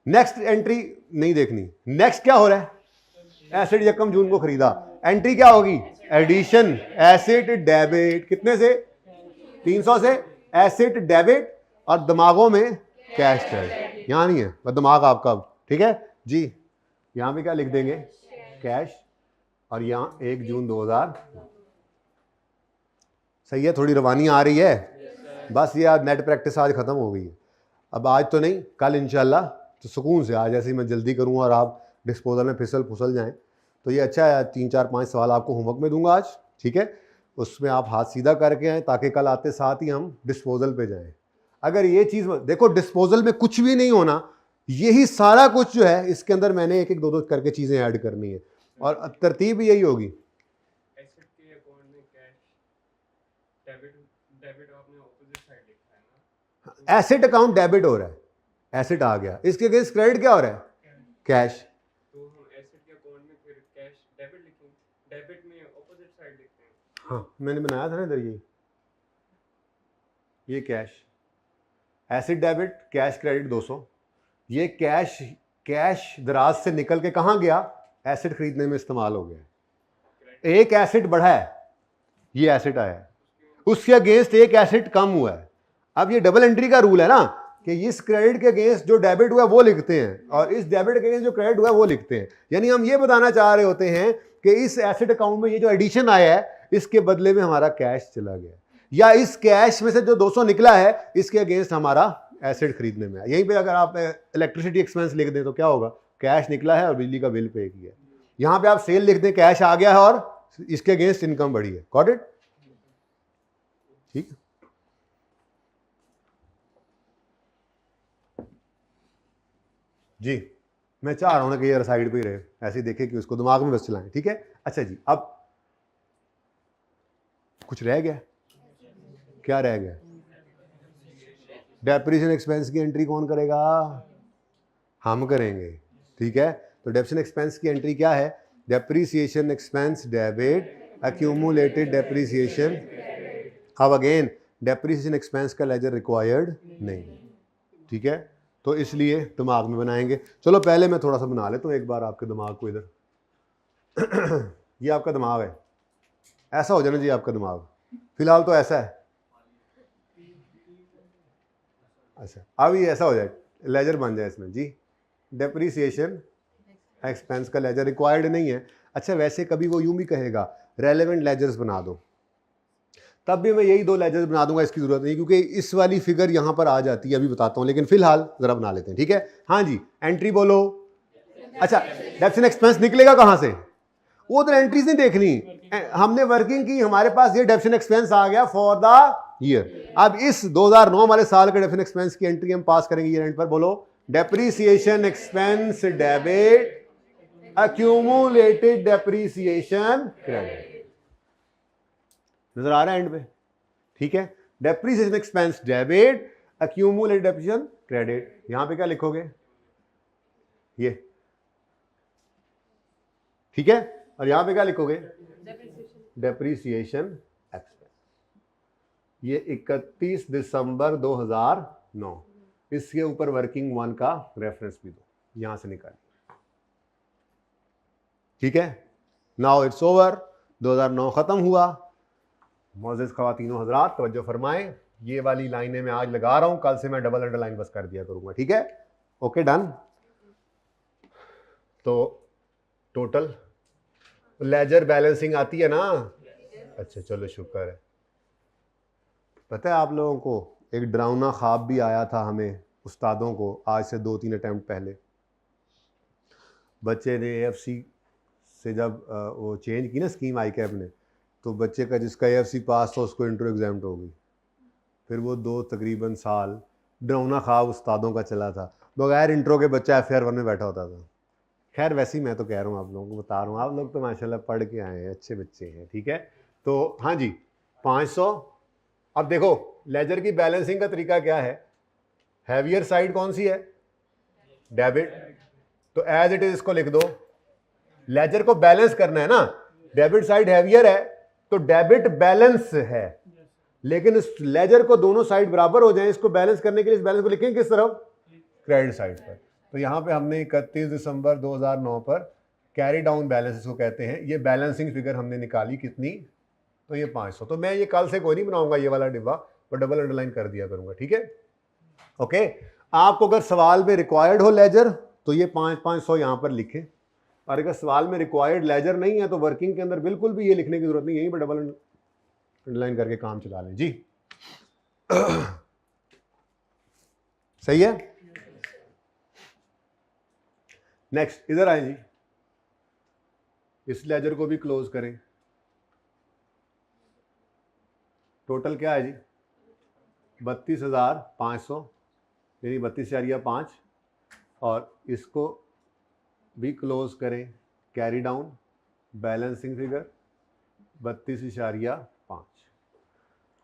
नेक्स्ट एंट्री नहीं देखनी। नेक्स्ट क्या हो रहा है? एसेट यकम जून को खरीदा, एंट्री क्या होगी? Addition asset debit. कितने से? 300 से एसेट डेबिट, और दिमागों में कैश क्रेडिट। यहां नहीं है, बस दिमाग आपका, ठीक है जी? यहां पे क्या लिख देंगे? कैश, और यहां 1 जून 2000। सही है? थोड़ी रवानी आ रही है, बस ये आज नेट प्रैक्टिस आज खत्म हो गई है। अब आज तो नहीं, कल इंशाल्लाह तो सुकून से, आज ऐसे ही मैं जल्दी करूँगा और आप डिस्पोजल में फिसल फुसल जाएं, तो ये अच्छा है। 3 4 5 सवाल आपको होमवर्क में दूंगा आज, ठीक है? उसमें आप हाथ सीधा करके आए ताकि कल आते साथ ही हम डिस्पोजल पे जाएं। अगर ये चीज़ देखो, डिस्पोजल में कुछ भी नहीं होना, यही सारा कुछ जो है इसके अंदर मैंने एक एक दो दो करके चीज़ें ऐड करनी है, और तरतीब भी यही होगी। एसेट अकाउंट डेबिट हो रहा है, एसेट आ गया, इसके अगेंस्ट क्रेडिट क्या हो रहा है? कैश। तो हम एसेट के अकाउंट में फिर कैश डेबिट लिखेंगे, डेबिट में ऑपोजिट साइड लिखते हैं। हाँ, मैंने बनाया था ना इधर, ये cash, asset debit cash credit 200, ये कैश कैश दराज से निकल के कहां गया, एसेट खरीदने में इस्तेमाल हो गया। एक एसेट बढ़ा है, ये एसेट आया है, उसके अगेंस्ट एक एसेट कम हुआ है। अब ये डबल एंट्री का रूल है ना कि इस क्रेडिट के अगेंस्ट जो डेबिट हुआ है वो लिखते हैं और इस डेबिट के अगेंस्ट जो क्रेडिट हुआ है वो लिखते हैं। यानी हम ये बताना चाह रहे होते हैं कि इस एसेट अकाउंट में ये जो एडिशन आया है इसके बदले में हमारा कैश चला गया, या इस कैश में से जो 200 निकला है इसके अगेंस्ट हमारा एसेट खरीदने में। यहीं पे अगर आप इलेक्ट्रिसिटी एक्सपेंस लिख दें तो क्या होगा, कैश निकला है और बिजली का बिल पे किया है। यहां पे आप सेल लिख दें, कैश आ गया है और इसके अगेंस्ट इनकम बढ़ी है। Got it? ठीक है। जी मैं चाह रहा हूं ना कि यार साइड पे ही रहे, ऐसे ही देखे कि उसको दिमाग में बस चलाएं। ठीक है, अच्छा जी, अब कुछ रह गया? क्या रह गया? डेप्रिसिएशन एक्सपेंस की एंट्री कौन करेगा? हम करेंगे। ठीक है, तो डेप्रिसिएशन एक्सपेंस की एंट्री क्या है? Depreciation expense debit, accumulated depreciation. अब अगेन डेप्रिसिएशन एक्सपेंस का लेजर रिक्वायर्ड नहीं। ठीक है, तो इसलिए दिमाग में बनाएंगे। चलो पहले मैं थोड़ा सा बना लेता हूँ एक बार आपके दिमाग को इधर ये आपका दिमाग है, ऐसा हो जाना जी आपका दिमाग, फिलहाल तो ऐसा है। अच्छा अब ये ऐसा हो जाए, लेजर बन जाए इसमें जी। डेप्रिसिएशन एक्सपेंस का लेजर रिक्वायर्ड नहीं है। अच्छा वैसे कभी वो यूं भी कहेगा रेलेवेंट लेजर्स बना दो, तब भी मैं यही 2 लेजर्स बना दूंगा, इसकी जरूरत नहीं क्योंकि इस वाली फिगर यहां पर आ जाती है, अभी बताता हूं, लेकिन फिलहाल जरा बना लेते हैं। ठीक है, हाँ जी, एंट्री बोलो। अच्छा डेप्रिसिएशन एक्सपेंस निकलेगा कहां से? वो तो एंट्रीज नहीं देखनी, हमने वर्किंग की, हमारे पास ये डेप्रिसिएशन एक्सपेंस आ गया फॉर द ईयर। अब इस 2009 वाले साल के डेप्रिसिएशन एक्सपेंस की एंट्री हम पास करेंगे ईयर एंड पर। बोलो depreciation expense debit, accumulated depreciation credit. नजर आ रहा है एंड पे? ठीक है, depreciation expense debit, accumulated depreciation credit. यहां पे क्या लिखोगे? ये। ठीक है, और यहां पे क्या लिखोगे? Depreciation expense. ये 31 दिसंबर 2009, इसके ऊपर वर्किंग 1 का रेफरेंस भी दो, यहां से निकालिए। ठीक है, नाउ इट्स ओवर, 2009 खत्म हुआ। मोअज़्ज़िज़ ख़वातीनो हज़रात तवज्जो फरमाएं, ये वाली लाइनें मैं आज लगा रहा हूं, कल से मैं डबल अंडरलाइन बस कर दिया करूंगा। ठीक है, ओके डन। तो टोटल लेजर बैलेंसिंग आती है ना? अच्छा चलो शुक्र है। पता है आप लोगों को एक डरावना ख्वाब भी आया था हमें उस्तादों को आज से 2-3 अटेम्प्ट पहले। बच्चे ने AFC से जब वो चेंज की ना स्कीम ICAP ने, तो बच्चे का जिसका AFC पास था उसको इंट्रो एग्जाम हो गई। फिर वो 2 तकरीबन साल डरावना ख्वाब उस्तादों का चला था, बगैर इंट्रो के बच्चा FR 1 में बैठा होता था। खैर वैसे ही मैं तो कह रहा हूँ, आप लोगों को बता रहा हूँ, आप लोग तो माशाल्लाह पढ़ के आए हैं, अच्छे बच्चे हैं। ठीक है, तो हाँ जी 500। अब देखो लेजर की बैलेंसिंग का तरीका क्या है? हैवियर साइड कौन सी है? डेबिट, तो एज इट इज इसको लिख दो। लेजर को बैलेंस करना है ना, डेबिट साइड हैवियर है तो डेबिट बैलेंस है, लेकिन इस लेजर को दोनों साइड बराबर हो जाए, इसको बैलेंस करने के लिए इस बैलेंस को लिखेंगे किस तरफ? क्रेडिट साइड पर। तो यहां पे हमने 31 दिसंबर 2009 पर कैरी डाउन बैलेंस इसको कहते हैं, ये बैलेंसिंग फिगर हमने निकाली कितनी? तो ये 500। तो मैं ये कल से कोई नहीं बनाऊंगा ये वाला डिब्बा, पर डबल अंडरलाइन कर दिया करूंगा। ठीक है, ओके। आपको अगर सवाल में रिक्वायर्ड हो लेजर तो ये 500 यहां पर लिखें, और अगर सवाल में रिक्वायर्ड लेजर नहीं है तो वर्किंग के अंदर बिल्कुल भी ये लिखने की जरूरत नहीं, यहीं पर डबल अंडरलाइन करके काम चला लें जी। सही है। नेक्स्ट इधर आए जी, इस लेजर को भी क्लोज करें। टोटल क्या है जी? 32,500, यानी 32,500, और इसको भी क्लोज करें। Carry down balancing figure 32,500।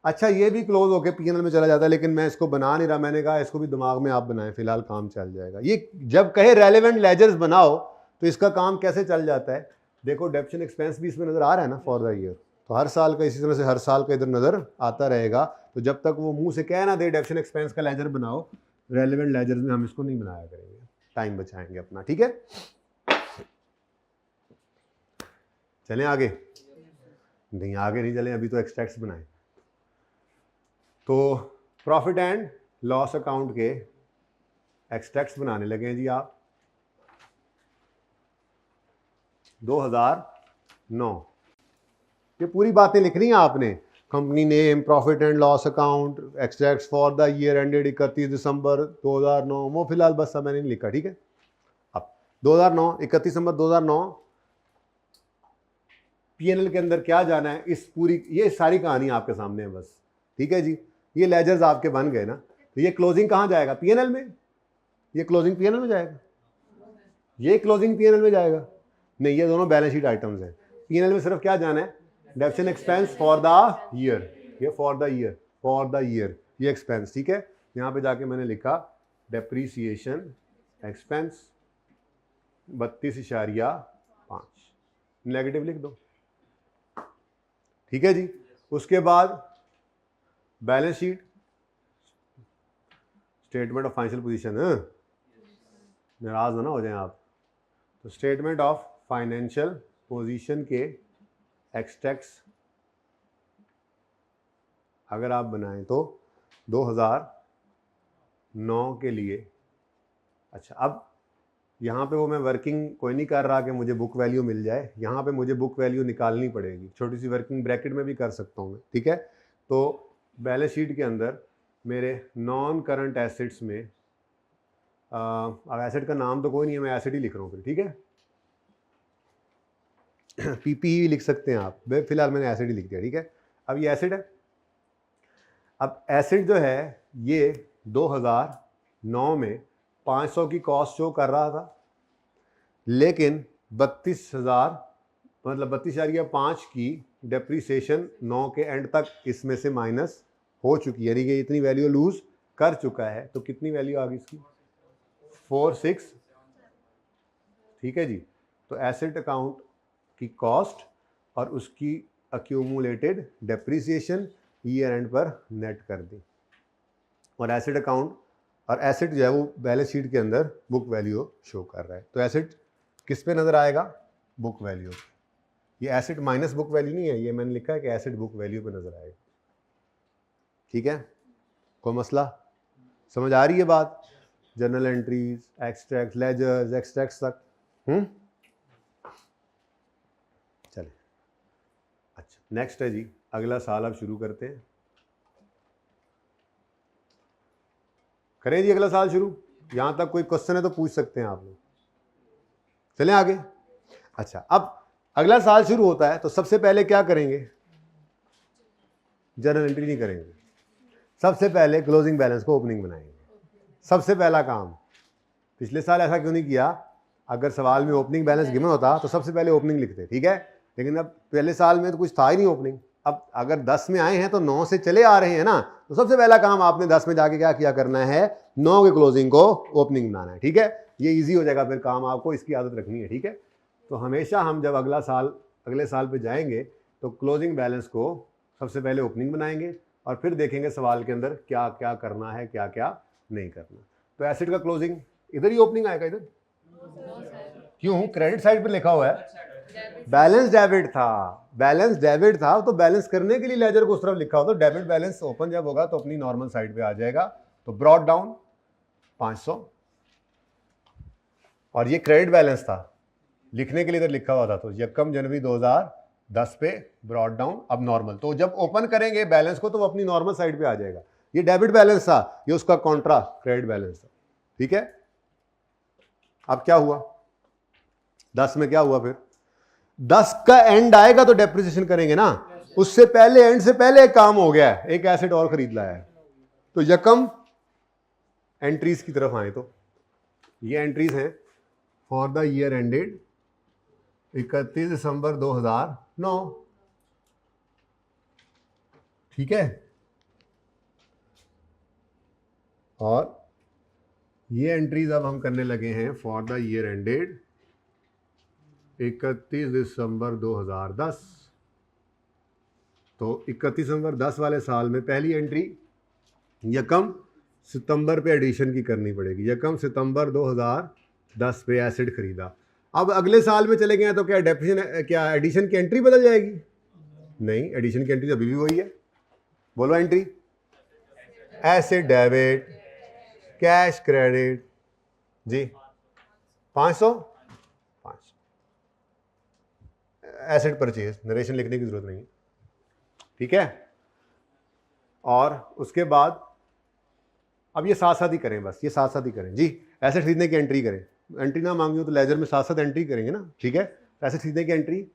अच्छा ये भी क्लोज होके P&L में चला जाता है, लेकिन मैं इसको बना नहीं रहा, मैंने कहा इसको भी दिमाग में आप बनाएं, फिलहाल काम चल जाएगा। ये जब कहे रेलेवेंट लेजर्स बनाओ तो इसका काम कैसे चल जाता है? देखो डेप्रिसिएशन एक्सपेंस भी इसमें नजर आ रहा है ना फॉर द ईयर, तो हर साल का इसी तरह से हर साल का इधर नजर आता रहेगा। तो जब तक वो मुंह से कह ना दे डेप्रिसिएशन एक्सपेंस का लेजर बनाओ, रेलेवेंट लेजर्स में हम इसको नहीं बनाया करेंगे। टाइम बचाएंगे अपना, ठीक है। चलें आगे? नहीं आगे नहीं चलें, अभी तो एक्सट्रैक्ट्स बनाए। तो प्रॉफिट एंड लॉस अकाउंट के एक्सट्रैक्ट्स बनाने लगे हैं जी आप। 2009 ये पूरी बातें लिख रही हैं आपने, company name, profit and loss account, extracts for the year ended 31 दिसंबर 2009, वो फिलहाल बस सब मैंने नहीं लिखा, ठीक है। अब 2009 31 दिसंबर 2009 पीएनएल के अंदर क्या जाना है, इस पूरी ये सारी कहानी आपके सामने है बस, ठीक है जी। ये लेजर्स आपके बन गए ना, तो ये क्लोजिंग कहाँ जाएगा? पीएनएल में। ये क्लोजिंग पीएनएल में जाएगा, ये क्लोजिंग पीएनएल में जाएगा? नहीं, ये दोनों बैलेंस शीट आइटम्स हैं। पीएनएल में सिर्फ क्या जाना है? Depreciation expense for the year, ये for the year, for the year ये एक्सपेंस, ठीक है। यहाँ पे जाके मैंने लिखा डेप्रीसिएशन एक्सपेंस 32.5, नेगेटिव लिख दो, ठीक है जी। उसके बाद balance sheet, statement of financial position, नाराज ना हो जाएं आप। तो स्टेटमेंट ऑफ फाइनेंशियल पोजीशन के एक्सट्रैक्ट्स अगर आप बनाएं तो 2009 के लिए। अच्छा, अब यहाँ पे वो मैं वर्किंग कोई नहीं कर रहा कि मुझे बुक वैल्यू मिल जाए, यहाँ पे मुझे बुक वैल्यू निकालनी पड़ेगी, छोटी सी वर्किंग ब्रैकेट में भी कर सकता हूँ मैं, ठीक है। तो बैलेंस शीट के अंदर मेरे नॉन करंट एसेट्स में, अब एसेट का नाम तो कोई नहीं है, मैं एसेट ही लिख रहा हूँ फिर, ठीक है। पीपी लिख सकते हैं आप, फिलहाल मैंने एसेट ही लिख दिया, ठीक है। अब ये एसेट है। अब एसेट जो है ये 2009 में 500 की कॉस्ट शो कर रहा था, लेकिन 32,000 मतलब 32.5 की डेप्रीसिएशन 9 के एंड तक इसमें से माइनस हो चुकी है, यानी कि इतनी वैल्यू लूज कर चुका है। तो कितनी वैल्यू आ गई इसकी? 46, ठीक है जी। तो एसेट अकाउंट की कॉस्ट और उसकी अक्यूमुलेटेड डेप्रीसिएशन ईयर एंड पर नेट कर दी, और एसेट अकाउंट और एसेट जो है वो बैलेंस शीट के अंदर बुक वैल्यू शो कर रहा है। तो एसेट किस पे नज़र आएगा? Book value. ये एसेट माइनस बुक वैल्यू नहीं है, ये मैंने लिखा है कि एसेट बुक वैल्यू पे नज़र आएगा, ठीक है। कोई मसला? समझ आ रही है बात? Journal entries, extract, ledgers, extracts तक। चले, अच्छा नेक्स्ट है जी, अगला साल अब शुरू करते हैं। करें जी अगला साल शुरू? यहां तक कोई क्वेश्चन है तो पूछ सकते हैं आप लोग। चलें आगे। अच्छा, अब अगला साल शुरू होता है तो सबसे पहले क्या करेंगे? जर्नल एंट्री नहीं करेंगे, सबसे पहले क्लोजिंग बैलेंस को ओपनिंग बनाएंगे, सबसे पहला काम। पिछले साल ऐसा क्यों नहीं किया? अगर सवाल में ओपनिंग बैलेंस गिवन होता तो सबसे पहले ओपनिंग लिखते, ठीक है। लेकिन अब पहले साल में तो कुछ था ही नहीं ओपनिंग। अब अगर 10 में आए हैं तो 9 से चले आ रहे हैं ना, तो सबसे पहला काम आपने 10 में जाके क्या किया करना है? 9 के क्लोजिंग को ओपनिंग बनाना है, ठीक है। ये इजी हो जाएगा फिर काम, आपको इसकी आदत रखनी है, ठीक है। तो हमेशा हम जब अगले साल पे जाएंगे तो क्लोजिंग बैलेंस को सबसे पहले ओपनिंग बनाएंगे और फिर देखेंगे सवाल के अंदर क्या क्या करना है, क्या क्या नहीं करना। तो एसेट का क्लोजिंग इधर ही ओपनिंग आएगा, इधर क्यों? क्रेडिट साइड पे लिखा हुआ है बैलेंस डेबिट था, बैलेंस डेबिट था, तो बैलेंस करने के लिए लेजर को उस तरफ लिखा हो, तो डेबिट बैलेंस ओपन जब होगा तो अपनी नॉर्मल साइड पे आ जाएगा। तो ब्रॉट डाउन 500, और ये क्रेडिट बैलेंस था, लिखने के लिए इधर लिखा हुआ था, तो 1 जनवरी 2010 पे ब्रॉट डाउन, अब नॉर्मल। तो जब ओपन करेंगे बैलेंस को तो वो अपनी नॉर्मल साइड पे आ जाएगा। ये डेबिट बैलेंस था, ये उसका कॉन्ट्रा क्रेडिट बैलेंस था, ठीक है। अब क्या हुआ? 10 में क्या हुआ? फिर 10 का एंड आएगा तो डेप्रिसिएशन करेंगे ना, उससे पहले एंड से पहले एक काम हो गया है, एक एसेट और खरीद लाया है। तो यकम एंट्रीज की तरफ आए तो ये एंट्रीज हैं फॉर द ईयर एंडेड 31 दिसंबर 2009, ठीक है। और ये एंट्रीज अब हम करने लगे हैं फॉर द ईयर एंडेड 31 दिसंबर 2010। तो 31 दिसंबर 10 वाले साल में पहली एंट्री 1 सितंबर पे एडिशन की करनी पड़ेगी, 1 सितंबर 2010 10 पे एसिड खरीदा। अब अगले साल में चले गए तो क्या क्या एडिशन की एंट्री बदल जाएगी? नहीं, एडिशन की एंट्री अभी भी वही है। बोलो entry, asset debit, cash credit जी 500 एसिड परचेज, नरेशन लिखने की जरूरत नहीं है, ठीक है। और उसके बाद अब ये साथ साथ ही करें, बस ये साथ साथ ही करें जी। एसेट खरीदने की एंट्री करें, एंट्री ना मांगी हो तो लेजर में साथ साथ एंट्री करेंगे ना, ठीक है। एसेट खरीदने की एंट्री,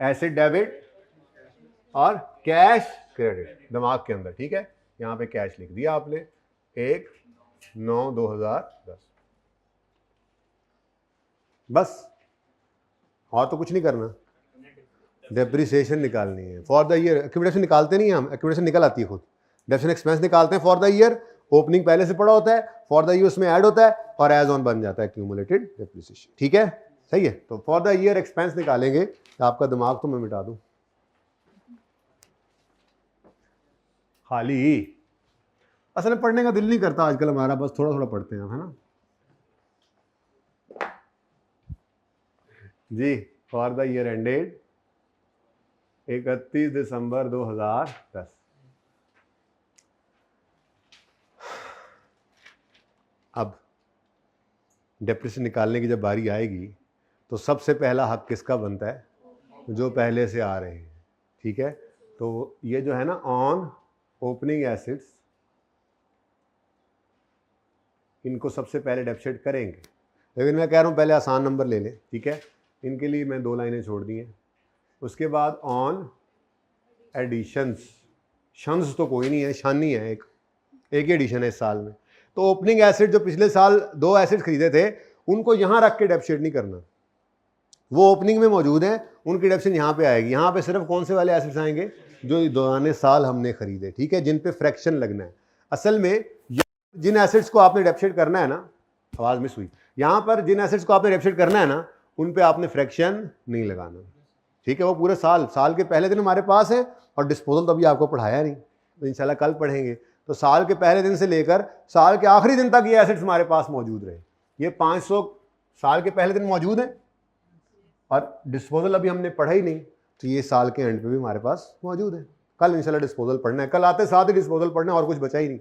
एसेट डेबिट और कैश क्रेडिट दिमाग के अंदर, ठीक है। यहाँ पे कैश लिख दिया आपने 1/9/2010, बस और तो कुछ नहीं करना। डेप्रिसिएशन निकालनी है फॉर द ईयर। एक्यूमुलेशन निकालते नहीं हम, एक्यूमुलेशन निकल आती है खुद। डेप्रिसिएशन एक्सपेंस निकालते हैं फॉर द ईयर, ओपनिंग पहले से पड़ा होता है, फॉर द ईयर उसमें ऐड होता है और एज ऑन बन जाता है एक्यूमुलेटेड डेप्रिसिएशन, ठीक है, सही है। तो फॉर द ईयर एक्सपेंस निकालेंगे, आपका दिमाग तो मैं मिटा दूं खाली। असल में पढ़ने का दिल नहीं करता आजकल हमारा, बस थोड़ा थोड़ा पढ़ते हैं, है ना जी। फॉर द ईयर एंडेड 31 दिसंबर 2010। अब डेप्रिसिएशन निकालने की जब बारी आएगी तो सबसे पहला हक किसका बनता है? जो पहले से आ रहे हैं, ठीक है। तो ये जो है ना ऑन ओपनिंग एसेट्स, इनको सबसे पहले डेप्रिसिएट करेंगे। लेकिन मैं कह रहा हूँ पहले आसान नंबर ले लें, ठीक है। इनके लिए मैं 2 लाइनें छोड़ दी हैं। उसके बाद ऑन एडिशंस, शंस तो कोई नहीं है, शन ही है, एक ही एडिशन है इस साल में। तो ओपनिंग एसेट जो पिछले साल 2 एसेट खरीदे थे उनको यहाँ रख के डेप्रिसिएट नहीं करना, वो ओपनिंग में मौजूद हैं, उनकी डेप्रिसिएशन यहाँ पे आएगी। यहाँ पे सिर्फ कौन से वाले एसेट्स आएंगे? जो दौरान साल हमने खरीदे, ठीक है, जिन पे फ्रैक्शन लगना है। असल में जिन एसेट्स को आपने डेप्रिसिएट करना है ना, आवाज मिस हुई, यहाँ पर जिन एसेट्स को आपने डेप्रिसिएट करना है ना, उन पे आपने फ्रैक्शन नहीं लगाना, ठीक है। वो पूरे साल के पहले दिन हमारे पास है, और डिस्पोजल तो अभी आपको पढ़ाया नहीं, तो इंशाल्लाह कल पढ़ेंगे। तो साल के पहले दिन से लेकर साल के आखिरी दिन तक ये एसेट्स हमारे पास मौजूद रहे। ये 500 साल के पहले दिन मौजूद है, और डिस्पोजल अभी हमने पढ़ा ही नहीं, तो ये साल के एंड पे भी हमारे पास मौजूद है। कल इंशाल्लाह डिस्पोजल पढ़ना है, कल आते साथ ही डिस्पोजल पढ़ना है, और कुछ बचा ही नहीं,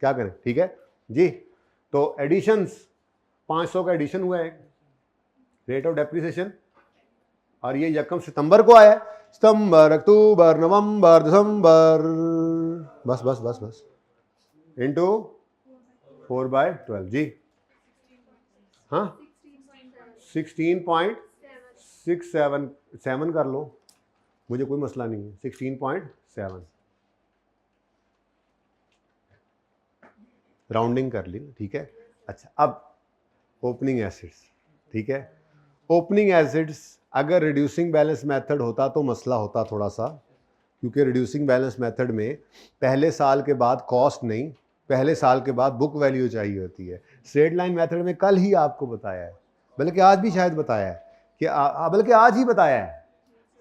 क्या करें, ठीक है जी। तो एडिशंस, 500 का एडिशन हुआ है, रेट ऑफ डेप्रिसिएशन, और ये 1 सितंबर को आया, सितंबर, अक्टूबर, नवंबर, दिसंबर, बस बस बस बस इंटू 4/12 जी। हाँ 16.67 कर लो, मुझे कोई मसला नहीं है, 16.7 राउंडिंग कर ली, ठीक है। अच्छा, अब ओपनिंग एसेट्स, ठीक है। ओपनिंग एसेट्स अगर रिड्यूसिंग बैलेंस मेथड होता तो मसला होता थोड़ा सा, क्योंकि रिड्यूसिंग बैलेंस मेथड में पहले साल के बाद कॉस्ट नहीं, पहले साल के बाद बुक वैल्यू चाहिए होती है। स्ट्रेट लाइन मेथड में कल ही आपको बताया है, बल्कि आज भी शायद बताया है कि बल्कि आज ही बताया है,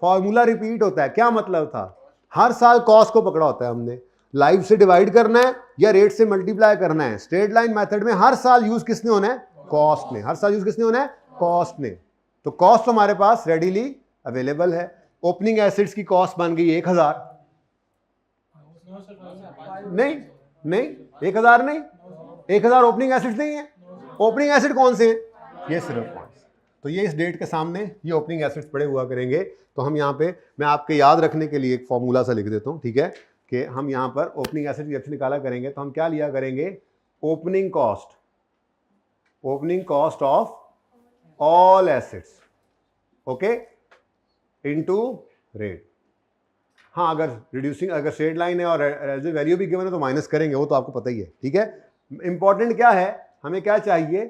फॉर्मूला रिपीट होता है। क्या मतलब था? हर साल कॉस्ट को पकड़ा होता है हमने, लाइव से डिवाइड करना है या रेट से मल्टीप्लाई करना है। स्ट्रेट लाइन मेथड में हर साल यूज किसने होना है? कॉस्ट ने। हर साल यूज किसने होना है? कॉस्ट ने। तो कॉस्ट हमारे पास रेडीली अवेलेबल है। ओपनिंग एसेट्स की कॉस्ट बन गई 1000, नहीं नहीं 1000 नहीं, 1000 ओपनिंग एसेट्स नहीं है। ओपनिंग एसेट कौन से हैं? ये सिर्फ पॉइंट्स। तो ये इस डेट के सामने ये ओपनिंग एसेट्स पड़े हुआ करेंगे। तो हम यहाँ पे, मैं आपके याद रखने के लिए एक फॉर्मूला सा लिख देता हूँ, ठीक है, कि हम यहाँ पर ओपनिंग एसेट की निकाला करेंगे तो हम क्या लिया करेंगे? Opening cost of all assets, okay, into rate. हाँ, अगर रिड्यूसिंग, अगर स्ट्रेट लाइन है और वैल्यू भी गिवन है तो माइनस करेंगे, वो तो आपको पता ही है, ठीक है। इंपॉर्टेंट क्या है, हमें क्या चाहिए?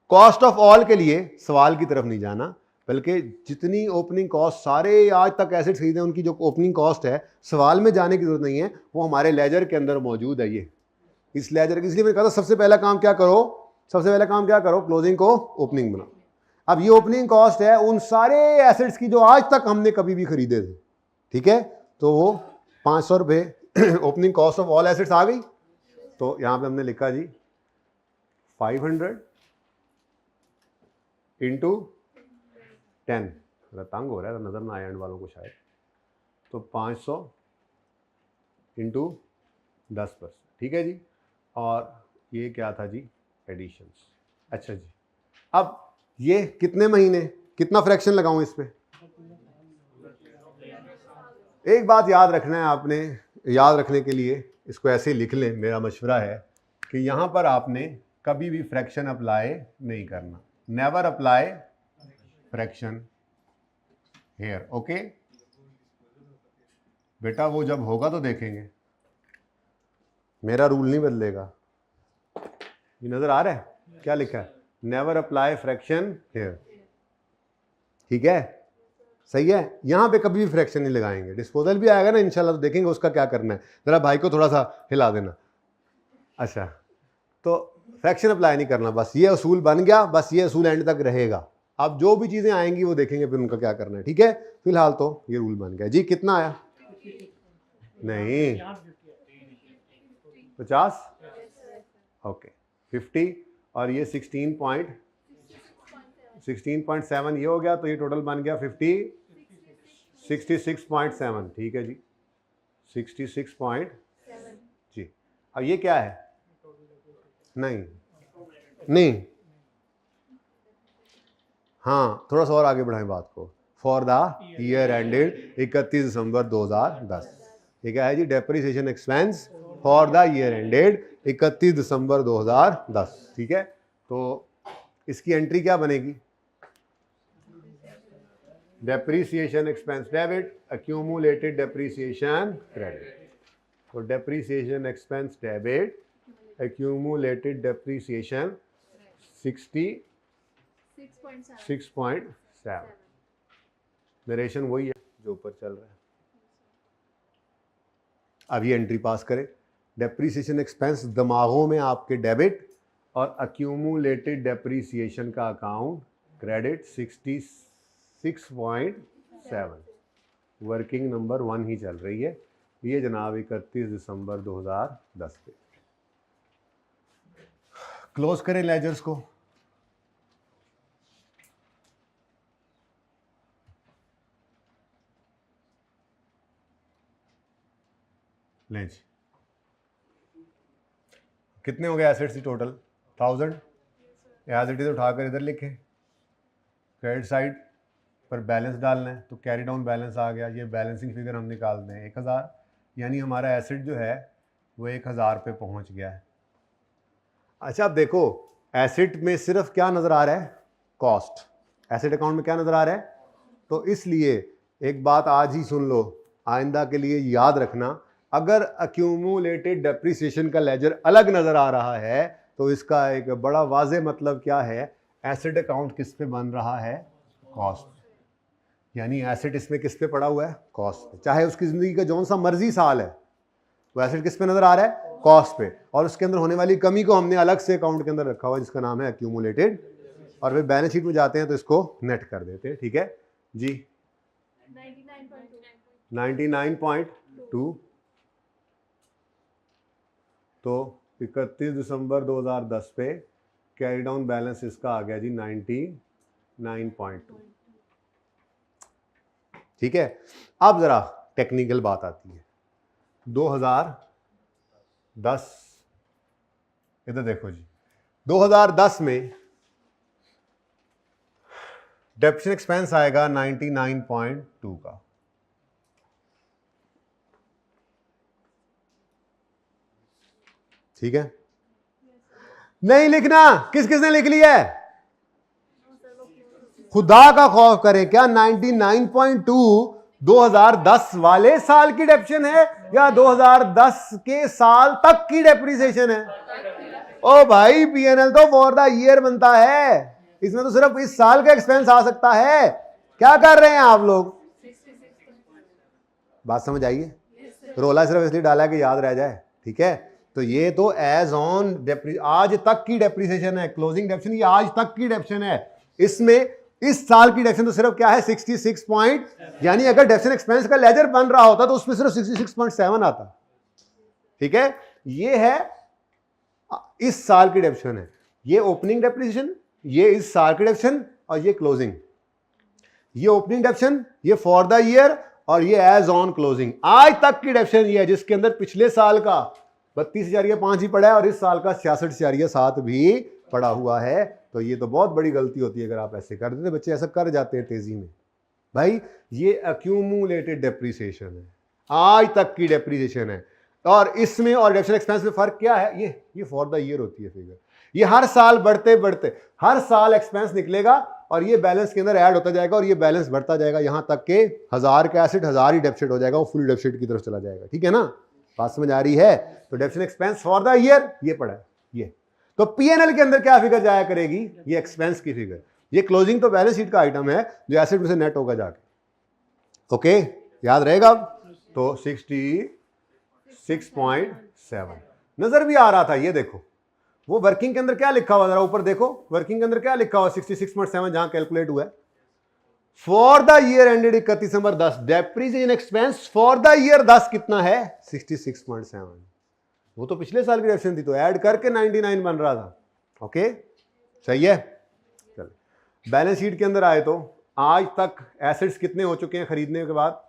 कॉस्ट ऑफ ऑल के लिए सवाल की तरफ नहीं जाना, बल्कि जितनी ओपनिंग कॉस्ट सारे आज तक एसेट्स खरीदे उनकी जो ओपनिंग कॉस्ट है, सवाल में जाने की जरूरत नहीं है, वो हमारे लेजर के अंदर मौजूद है। ये इस लेजर, इसलिए मैंने कहा था सबसे पहला काम क्या करो? क्लोजिंग को ओपनिंग बनाओ। अब ये ओपनिंग कॉस्ट है उन सारे एसेट्स की जो आज तक हमने कभी भी खरीदे थे, ठीक है। तो वो 500 रुपये opening cost of all assets आ गई। तो यहाँ पे हमने लिखा जी 500 इंटू 10, तंग हो रहा है, नजर ना आए एंड वालों को शायद, तो 500 इंटू 10%, ठीक है जी। और ये क्या था जी, एडिशंस। अच्छा जी, अब ये कितने महीने, कितना फ्रैक्शन लगाऊं इस पे? एक बात याद रखना है आपने, याद रखने के लिए इसको ऐसे लिख लें, मेरा मशवरा है कि यहां पर आपने कभी भी फ्रैक्शन अप्लाई नहीं करना, never apply fraction here, okay बेटा, वो जब होगा तो देखेंगे, मेरा रूल नहीं बदलेगा। ये नजर आ रहा है क्या लिखा है, नेवर अप्लाई फ्रैक्शन हेयर, ठीक है, सही है। यहां पे कभी भी फ्रैक्शन नहीं लगाएंगे, डिस्पोजल भी आएगा ना इंशाल्लाह तो देखेंगे उसका क्या करना है, जरा भाई को थोड़ा सा हिला देना। अच्छा, तो फ्रैक्शन अप्लाई नहीं करना, बस ये असूल बन गया, बस ये असूल एंड तक रहेगा। अब जो भी चीजें आएंगी वो देखेंगे फिर उनका क्या करना है, ठीक है। फिलहाल तो ये रूल बन गया जी। कितना आया? नहीं 50, ओके 50, और ये 16.7 ये हो गया, तो ये टोटल बन गया 66.7, ठीक है जी, 66. जी। अब ये क्या है? नहीं, हाँ थोड़ा सा और आगे बढ़ाएं बात को। फॉर द ईयर एंडेड 31 दिसंबर 2010, ये क्या है जी, depreciation expense for the year ended 31 दिसंबर 2010, ठीक है। तो इसकी एंट्री क्या बनेगी? Depreciation expense debit, accumulated depreciation credit. तो depreciation expense debit, accumulated depreciation 66.7, narration वही है जो ऊपर चल रहा है। अब ये एंट्री पास करें, डेप्रिसिएशन एक्सपेंस दिमागों में आपके डेबिट और एक्यूमुलेटेड डेप्रिसिएशन का अकाउंट क्रेडिट 66.7, वर्किंग नंबर 1 ही चल रही है ये जनाब 31 दिसंबर 2010 पे। क्लोज करें लेजर्स को। लें जी, कितने हो गए assets total? 1000। As it is उठाकर इधर लिखें, क्रेडिट साइड पर बैलेंस डालना है, तो कैरी डाउन बैलेंस आ गया, ये बैलेंसिंग फिगर हम निकाल दें 1000, यानी हमारा एसेट जो है वो 1000 पे पहुंच गया है। अच्छा अब देखो, एसेट में सिर्फ क्या नजर आ रहा है? कॉस्ट। एसेट अकाउंट में क्या नजर आ रहा है? तो इसलिए एक बात आज ही सुन लो, आइंदा के लिए याद रखना, अगर एक्यूमुलेटेड डेप्रिसिएशन का लेजर अलग नजर आ रहा है तो इसका एक बड़ा वाज़े मतलब क्या है, एसेट अकाउंट किस पे बन रहा है? कॉस्ट। यानी एसेट इसमें किस पे पड़ा हुआ है? कॉस्ट पे। चाहे उसकी जिंदगी का जौन सा मर्जी साल है, वो एसेट किस पे नजर आ रहा है? कॉस्ट पे। और उसके अंदर होने वाली कमी को हमने अलग से अकाउंट के अंदर रखा हुआ जिसका नाम है एक्यूमुलेटेड, और फिर बैलेंस शीट में जाते हैं तो इसको नेट कर देते हैं, ठीक है जी। 99.2, तो 31 दिसंबर 2010 पे कैरी डाउन बैलेंस इसका आ गया जी 99.2, ठीक है। अब जरा टेक्निकल बात आती है, 2010, इधर देखो जी, 2010 में डेप्रिसिएशन एक्सपेंस आएगा 99.2 का, ठीक है। नहीं लिखना, किस किसने लिख लिया है? खुदा का खौफ करें, क्या 99.2 2010 वाले साल की डेप्रिसिएशन है या 2010 के साल तक की डेप्रिसिएशन है? ओ भाई, पीएनएल तो फॉर द ईयर बनता है, इसमें तो सिर्फ इस साल का एक्सपेंस आ सकता है। क्या कर रहे हैं आप लोग? बात समझ आइए? रोला सिर्फ इसलिए डाला कि याद रह जाए, ठीक है। तो ये तो एज ऑन आज तक की डेप्रिसिएशन है, क्लोजिंग डेप्रिसिएशन ये आज तक की डेप्रिसिएशन है। इसमें इस साल की डेप्रिसिएशन तो सिर्फ क्या है? 66 पॉइंट, यानी अगर डेप्रिसिएशन एक्सपेंस का लेजर बन रहा होता तो उसमें सिर्फ 66.7 आता, ठीक है। ये है इस साल की डेप्रिसिएशन है। ये ओपनिंग डेप्रिसिएशन, ये इस साल की डेप्रिसिएशन, और ये क्लोजिंग। ये ओपनिंग डेप्रिसिएशन, ये फॉर द ईयर, और ये एज ऑन क्लोजिंग। आज तक की डेप्रिसिएशन ये है जिसके अंदर पिछले साल का 32,500 ही पड़ा है और इस साल का 66,700 भी पड़ा हुआ है। तो ये तो बहुत बड़ी गलती होती है अगर आप ऐसे कर देते। बच्चे ऐसा कर जाते हैं तेजी में। भाई ये अक्यूमुलेटेड डेप्रिसिएशन है, आज तक की डेप्रिसिएशन है। और इसमें और डेप्रिसिएशन एक्सपेंस में फर्क क्या है? ये फॉर द ईयर होती है फिगर। ये हर साल बढ़ते बढ़ते हर साल एक्सपेंस निकलेगा और ये बैलेंस के अंदर ऐड होता जाएगा और ये बैलेंस बढ़ता जाएगा, यहां तक के 1000 का एसेट 1000 ही डेप्सिट हो जाएगा, वो फुल डेप्सिट की तरफ चला जाएगा। ठीक है ना, बात समझ आ रही है? तो डेप्सिट एक्सपेंस फॉर द ईयर ये पड़ा है। ये तो पीएनएल के अंदर क्या फिगर जाया करेगी? ये एक्सपेंस की फिगर। ये क्लोजिंग तो बैलेंस शीट का आइटम है जो एसेट में से नेट होगा जाके। ओके, याद रहेगा? तो 66.7 नजर भी आ रहा था। ये देखो वो वर्किंग के अंदर क्या लिखा हुआ, जरा ऊपर देखो वर्किंग के अंदर क्या लिखा हुआ 66.7 जहां कैलकुलेट हुआ है। For the year ended 31 December 10 depreciation expense for the year 10 कितना है? 66.7। वो तो पिछले साल की डेप्रिसिएशन थी तो ऐड करके 99 बन रहा था। ओके सही है। चल बैलेंस शीट के अंदर आए तो आज तक एसेट्स कितने हो चुके हैं खरीदने के बाद?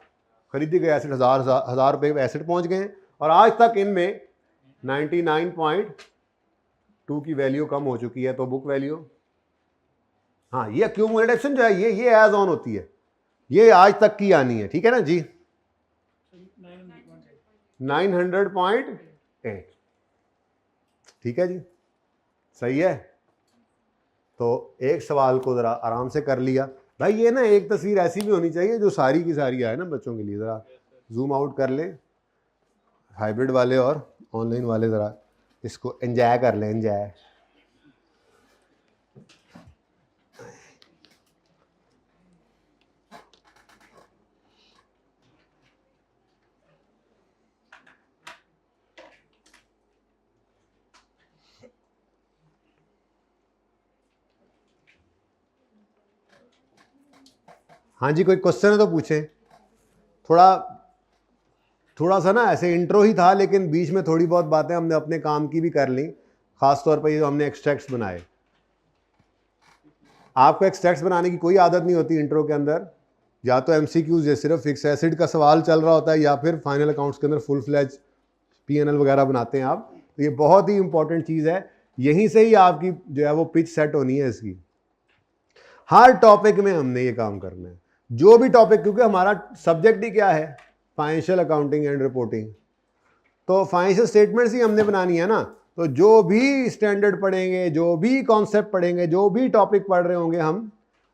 खरीदी गए एसेट हजार रुपए एसेट पहुंच गए हैं और आज तक इनमें 99.2 की वैल्यू कम हो चुकी है। तो बुक वैल्यू, हाँ ये एक्यूमुलेशन जो है ये एज ऑन होती है, ये आज तक की आनी है। ठीक है ना जी? 900.8। ठीक है जी, सही है। तो एक सवाल को जरा आराम से कर लिया भाई। ये ना एक तस्वीर ऐसी भी होनी चाहिए जो सारी की सारी आए ना बच्चों के लिए। जरा जूम आउट कर ले, हाइब्रिड वाले और ऑनलाइन वाले, जरा इसको एंजॉय कर ले, एंजॉय। हाँ जी, कोई क्वेश्चन है तो पूछें। थोड़ा सा ना ऐसे इंट्रो ही था, लेकिन बीच में थोड़ी बहुत बातें हमने अपने काम की भी कर ली। खासतौर पर ये जो हमने एक्सट्रैक्ट्स बनाए, आपको एक्सट्रैक्ट्स बनाने की कोई आदत नहीं होती इंट्रो के अंदर। या तो एमसीक्यूज है, सिर्फ फिक्स एसिड का सवाल चल रहा होता है, या फिर फाइनल अकाउंट्स के अंदर फुल फ्लैज पीएनएल वगैरह बनाते हैं आप। तो ये बहुत ही इंपॉर्टेंट चीज़ है, यहीं से ही आपकी जो है वो पिच सेट होनी है इसकी। हर टॉपिक में हमने ये काम करना है, जो भी टॉपिक, क्योंकि हमारा सब्जेक्ट ही क्या है? Financial accounting and reporting. तो फाइनेंशियल स्टेटमेंट्स ही हमने बनानी है ना। तो जो भी स्टैंडर्ड पढ़ेंगे, जो भी कॉन्सेप्ट पढ़ेंगे, जो भी टॉपिक पढ़ रहे होंगे हम,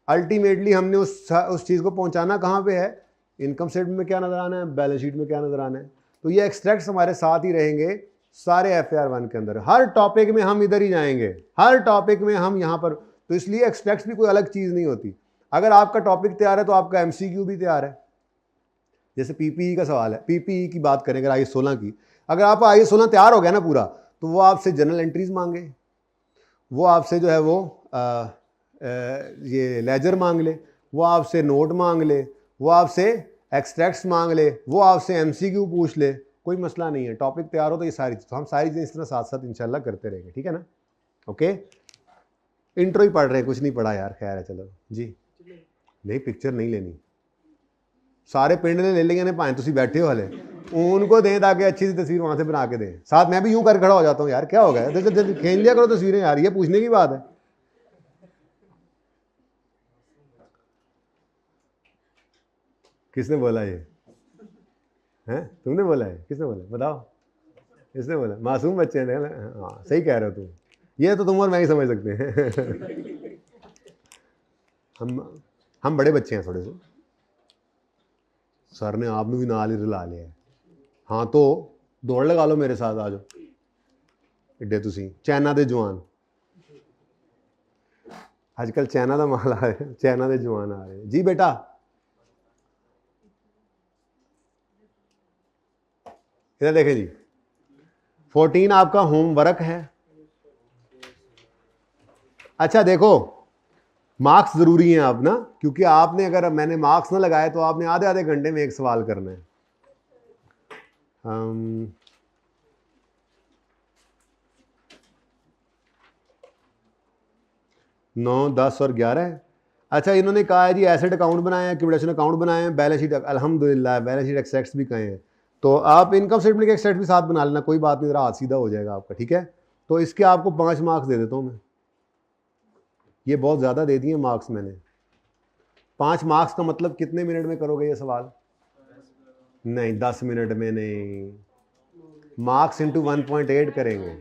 अल्टीमेटली हमने उस चीज़ को पहुंचाना कहाँ पे है? इनकम स्टेटमेंट में क्या नजर आना है, बैलेंस शीट में क्या नजर आना है। तो ये एक्सट्रैक्ट्स हमारे साथ ही रहेंगे सारे FAR 1 के अंदर। हर टॉपिक में हम इधर ही जाएंगे, हर टॉपिक में हम यहाँ पर। तो इसलिए एक्सट्रैक्ट्स भी कोई अलग चीज़ नहीं होती। अगर आपका टॉपिक तैयार है तो आपका MCQ भी तैयार है। जैसे PPE का सवाल है, PPE की बात करें अगर IAS 16 की, अगर आपका IAS 16 तैयार हो गया ना पूरा, तो वो आपसे जनरल एंट्रीज मांगे, वो आपसे जो है वो ये लेजर मांग ले, वो आपसे नोट मांग ले, वो आपसे एक्सट्रैक्ट्स मांग ले, वो आपसे MCQ पूछ ले, कोई मसला नहीं है। टॉपिक तैयार हो तो ये सारी चीज़, तो हम सारी चीज़ें इस तरह साथ साथ इंशाल्लाह करते रहेंगे। ठीक है ना? ओके, इंट्रो ही पढ़ रहे हैं, कुछ नहीं पढ़ा यार। खैर है, चलो जी। नहीं पिक्चर नहीं लेनी, सारे पिंड ने ले लेंगे ना पाए, तुम बैठे हो हले, उनको दें ताकि अच्छी सी तस्वीर वहां से बना के दें। साथ मैं भी यूं कर खड़ा हो जाता हूँ यार, क्या हो गया? खेल लिया करो तस्वीरें यार, ये पूछने की बात है। किसने बोला ये है? तुमने बोला है? किसने बोला बताओ? किसने बोला? मासूम बच्चे हैं। हाँ सही कह रहे हो तुम, ये तो तुम और मैं ही समझ सकते हैं। हम बड़े बच्चे हैं थोड़े से। सर ने आपने भी नाल ही रिला लिया है। हाँ तो दौड़ लगा लो मेरे साथ, आ जाओ एडे तुसी चाइना दे जवान। आजकल चाइना का माल आ रहा है, चाइना दे जवान आ रहे हैं जी। बेटा इधर देखें जी, 14 आपका होमवर्क है। अच्छा देखो, मार्क्स जरूरी हैं आप ना, क्योंकि आपने अगर मैंने मार्क्स ना लगाए तो आपने आधे आधे घंटे में एक सवाल करना है। 9, 10 और 11। अच्छा, इन्होंने कहा है जी एसेट अकाउंट बनाए हैं, लिक्विडेशन अकाउंट बनाए हैं, बैलेंस शीट, अल्हम्दुलिल्लाह बैलेंस शीट एक्सट्रैक्ट्स भी कहे हैं। तो आप इनकम स्टेटमेंट के एक्सट्रैक्ट भी साथ बना लेना, कोई बात नहीं, ज़रा हाथ सीधा हो जाएगा आपका, ठीक है। तो इसके आपको 5 मार्क्स दे देता हूँ मैं, ये बहुत ज़्यादा दे दिए मार्क्स मैंने। 5 मार्क्स का मतलब कितने मिनट में करोगे ये सवाल? नहीं, 10 मिनट में नहीं, मार्क्स इंटू 1.8 करेंगे,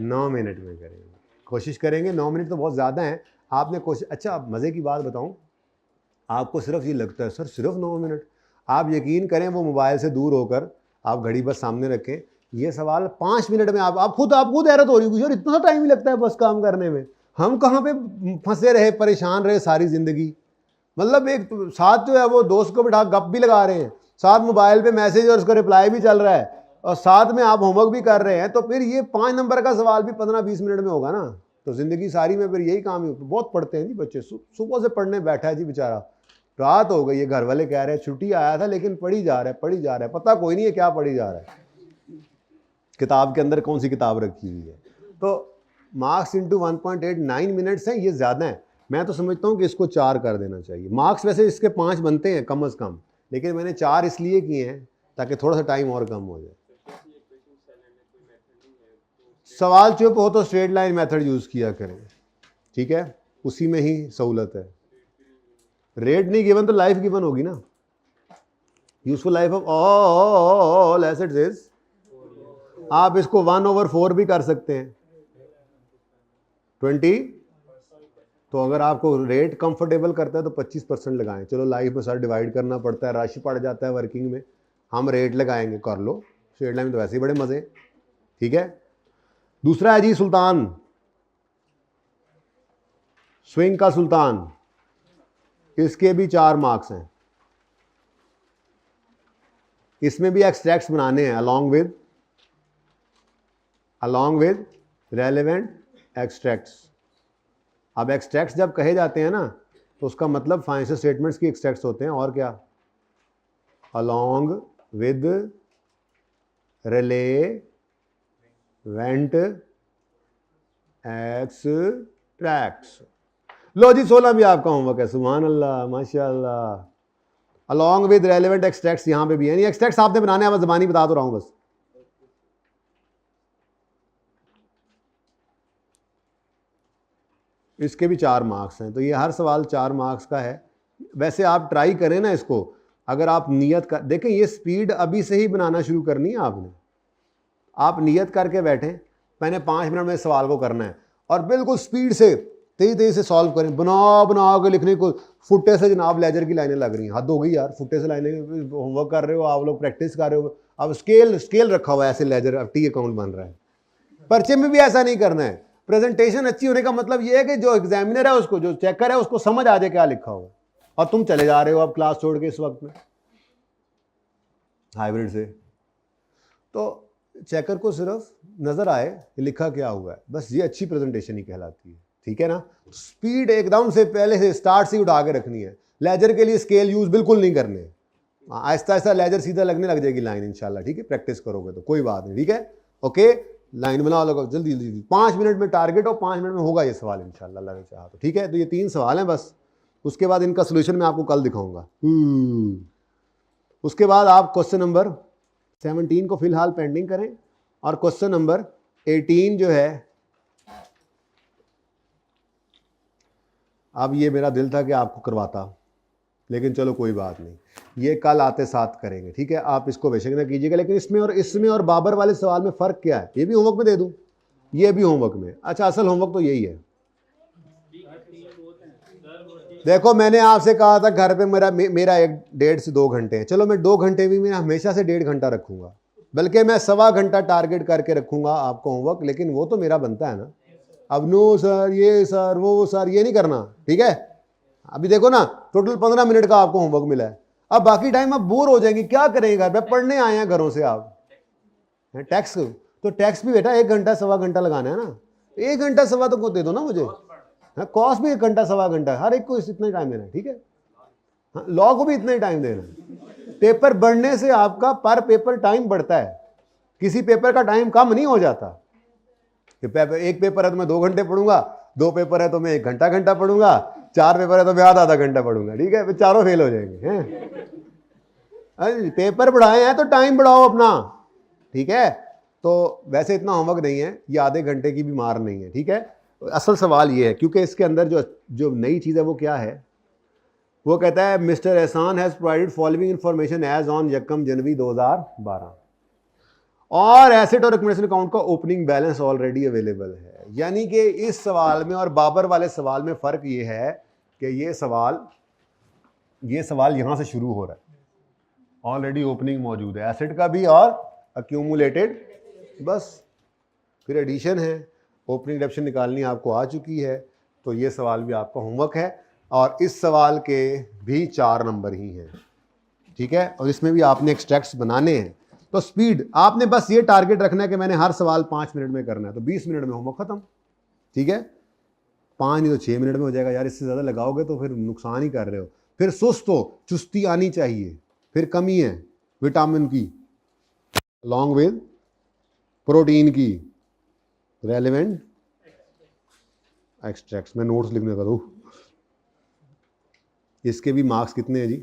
9 मिनट में करेंगे, कोशिश करेंगे। 9 मिनट तो बहुत ज़्यादा है, आपने कोशिश। अच्छा, आप मज़े की बात बताऊं, आपको सिर्फ ये लगता है सर सिर्फ 9 मिनट, आप यकीन करें वो मोबाइल से दूर होकर आप घड़ी बस सामने रखें, ये सवाल 5 मिनट में आप खुद हैरत हो रही है, यार इतना टाइम ही लगता है बस काम करने में। हम कहाँ पे फंसे रहे, परेशान रहे सारी ज़िंदगी। मतलब एक साथ जो है वो दोस्त को बिठा गप भी लगा रहे हैं, साथ मोबाइल पे मैसेज और उसका रिप्लाई भी चल रहा है, और साथ में आप होमवर्क भी कर रहे हैं, तो फिर ये 5 नंबर का सवाल भी 15-20 मिनट में होगा ना। तो ज़िंदगी सारी में फिर यही काम है। बहुत पढ़ते हैं जी बच्चे, सुबह से पढ़ने बैठा है जी बेचारा, रात हो गई है, घर वाले कह रहे हैं छुट्टी आया था लेकिन पढ़ी जा रहा है, पता कोई नहीं है क्या पढ़ी जा रहा है, किताब के अंदर कौन सी किताब रखी हुई है। तो मार्क्स इंटू 1.8 9 मिनट्स हैं, ये ज़्यादा है। मैं तो समझता हूँ कि इसको 4 कर देना चाहिए। मार्क्स वैसे इसके 5 बनते हैं कम से कम, लेकिन मैंने 4 इसलिए किए हैं ताकि थोड़ा सा टाइम और कम हो जाए। सवाल चुप हो तो स्ट्रेट लाइन मेथड यूज़ किया करें, ठीक है, उसी में ही सहूलत है। रेट नहीं गिवन तो लाइफ गिवन होगी ना। Useful life of all assets is, आप इसको 1/4 भी कर सकते हैं, 20। तो अगर आपको रेट कंफर्टेबल करता है तो 25% लगाएं। चलो लाइफ में सर डिवाइड करना पड़ता है, रश पड़ जाता है वर्किंग में, हम रेट लगाएंगे, कर लो। स्ट्रेट लाइन में तो वैसे ही बड़े मजे, ठीक है। दूसरा है जी सुल्तान, स्विंग का सुल्तान, इसके भी 4 मार्क्स हैं। इसमें भी एक्सट्रैक्ट्स बनाने हैं अलॉन्ग विद रेलेवेंट एक्सट्रैक्ट्स। अब एक्सट्रैक्ट्स जब कहे जाते हैं ना तो उसका मतलब फाइनेंशियल स्टेटमेंट्स की एक्सट्रैक्ट्स होते हैं, और क्या, अलॉन्ग विद रेलेवेंट एक्सट्रैक्ट्स। लो जी 16 भी आपका होमवर्क है, सुभान अल्लाह माशाअल्लाह। अलॉन्ग विद रेलेवेंट एक्सट्रैक्ट्स यहाँ पे भी है, एक्सट्रैक्ट्स आपने बनाने हैं, बस ज़बानी बता तो रहा हूँ बस। इसके भी 4 मार्क्स हैं, तो ये हर सवाल 4 मार्क्स का है। वैसे आप ट्राई करें ना इसको, अगर आप नियत कर देखें, ये स्पीड अभी से ही बनाना शुरू करनी है आपने। आप नियत करके बैठें, मैंने 5 मिनट में सवाल को करना है, और बिल्कुल स्पीड से तेज़ी से सॉल्व करें, बना के लिखने को। फुट्टे से जनाब लेजर की लाइनें लग रही हैं, हद हो गई यार, फुट्टे से लाइनें, होमवर्क कर रहे हो आप लोग, प्रैक्टिस कर रहे हो, अब स्केल रखा हुआ है ऐसे लेजर, अब टी अकाउंट बन रहा है। पर्चे में भी ऐसा नहीं करना है। प्रेजेंटेशन अच्छी होने का मतलब ये है कि जो एग्जामिनर है उसको, जो चेकर है उसको समझ आ जाए क्या लिखा हुआ, और तुम चले जा रहे हो अब क्लास छोड़ के इस वक्त में हाइब्रिड से, तो चेकर को सिर्फ नजर आए कि लिखा क्या हुआ है, बस ये अच्छी प्रेजेंटेशन ही कहलाती है, ठीक है ना। स्पीड एकदम से पहले से स्टार्ट से उठा के रखनी है। लेजर के लिए स्केल यूज बिल्कुल नहीं करने, आहिस्ता आहिस्ता लेजर सीधा लगने लग जाएगी लाइन इंशाल्लाह, ठीक है, प्रैक्टिस करोगे तो कोई बात नहीं, ठीक है, ओके। लाइन बना लो जल्दी जल्दी, 5 मिनट में टारगेट हो, 5 मिनट में होगा ये सवाल इंशाल्लाह अल्लाह ने चाहा तो, ठीक है। तो ये 3 सवाल हैं बस, उसके बाद इनका सोल्यूशन मैं आपको कल दिखाऊंगा। उसके बाद आप क्वेश्चन नंबर 17 को फिलहाल पेंडिंग करें, और क्वेश्चन नंबर 18 जो है, अब ये मेरा दिल था कि आपको करवाता, लेकिन चलो कोई बात नहीं, ये कल आते साथ करेंगे, ठीक है। आप इसको बेशक ना कीजिएगा, लेकिन इसमें और बाबर वाले सवाल में फ़र्क क्या है, ये भी होमवर्क में दे दूं, ये भी होमवर्क में। अच्छा, असल होमवर्क तो यही है। देखो मैंने आपसे कहा था घर पे मेरा 1.5 से 2 घंटे है, चलो मैं 2 घंटे भी मैं हमेशा से 1.5 घंटा रखूंगा, बल्कि मैं 1.25 घंटा टारगेट करके रखूंगा आपको होमवर्क, लेकिन वो तो मेरा बनता है ना। अब नो सर, ये सर, वो सर, ये नहीं करना, ठीक है। अभी देखो ना, टोटल 15 मिनट का आपको होमवर्क मिला है, अब बाकी टाइम आप बोर हो जाएंगे, क्या करेंगे घर पे, पढ़ने आए हैं घरों से आप, टैक्स, तो टैक्स भी बेटा 1 घंटा 1.25 घंटा लगाना है ना, 1 घंटा 1.25 तो दे दो ना मुझे, कॉस्ट भी 1 घंटा 1.25 घंटा, हर एक को इतना ही टाइम देना है, ठीक है। हाँ, लॉ को भी इतना ही टाइम देना है। पेपर बढ़ने से आपका पर पेपर टाइम बढ़ता है, किसी पेपर का टाइम कम नहीं हो जाता। एक पेपर है तो मैं 2 घंटे पढ़ूंगा, 2 पेपर है तो मैं 1 घंटा पढ़ूंगा, 4 पेपर है तो मैं आधा घंटा पढ़ूंगा, ठीक है, फिर चारों फेल हो जाएंगे हैं। पेपर पढ़ाए हैं तो टाइम बढ़ाओ अपना, ठीक है। तो वैसे इतना होमवर्क नहीं है, ये आधे घंटे की भी मार नहीं है, ठीक है। असल सवाल ये है, क्योंकि इसके अंदर जो नई चीज़ है वो क्या है, वो कहता है mister Ehsan has provided following information as on यकम जनवरी 2012 और एसेट और रिकमेंडेशन अकाउंट का ओपनिंग बैलेंस ऑलरेडी अवेलेबल है। यानी कि इस सवाल में और बाबर वाले सवाल में फ़र्क ये है कि ये सवाल यहाँ से शुरू हो रहा है, ऑलरेडी ओपनिंग मौजूद है एसेट का भी और अक्यूमुलेटेड, बस फिर एडिशन है, ओपनिंग डिडक्शन निकालनी आपको आ चुकी है। तो ये सवाल भी आपका होमवर्क है और इस सवाल के भी 4 नंबर ही हैं, ठीक है। और इसमें भी आपने एक्सट्रैक्ट्स बनाने हैं। तो स्पीड आपने बस ये टारगेट रखना है कि मैंने हर सवाल 5 मिनट में करना है, तो 20 मिनट में होमवर्क खत्म, ठीक है। 5 नहीं तो 6 मिनट में हो जाएगा यार, इससे ज़्यादा लगाओगे तो फिर नुकसान ही कर रहे हो। फिर सुस्त हो, चुस्ती आनी चाहिए, फिर कमी है विटामिन की, अलॉन्ग विद प्रोटीन की, रेलेवेंट एक्सट्रैक्ट्स। मैं नोट्स लिखने का दो। इसके भी मार्क्स कितने हैं जी,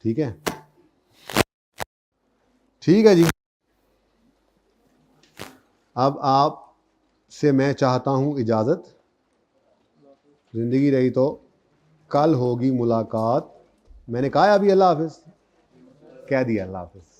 ठीक है, ठीक है जी। अब आप से मैं चाहता हूं इजाज़त, ज़िंदगी रही तो कल होगी मुलाकात। मैंने कहा अभी अल्लाह हाफिज़, कह दिया अल्लाह हाफिज़।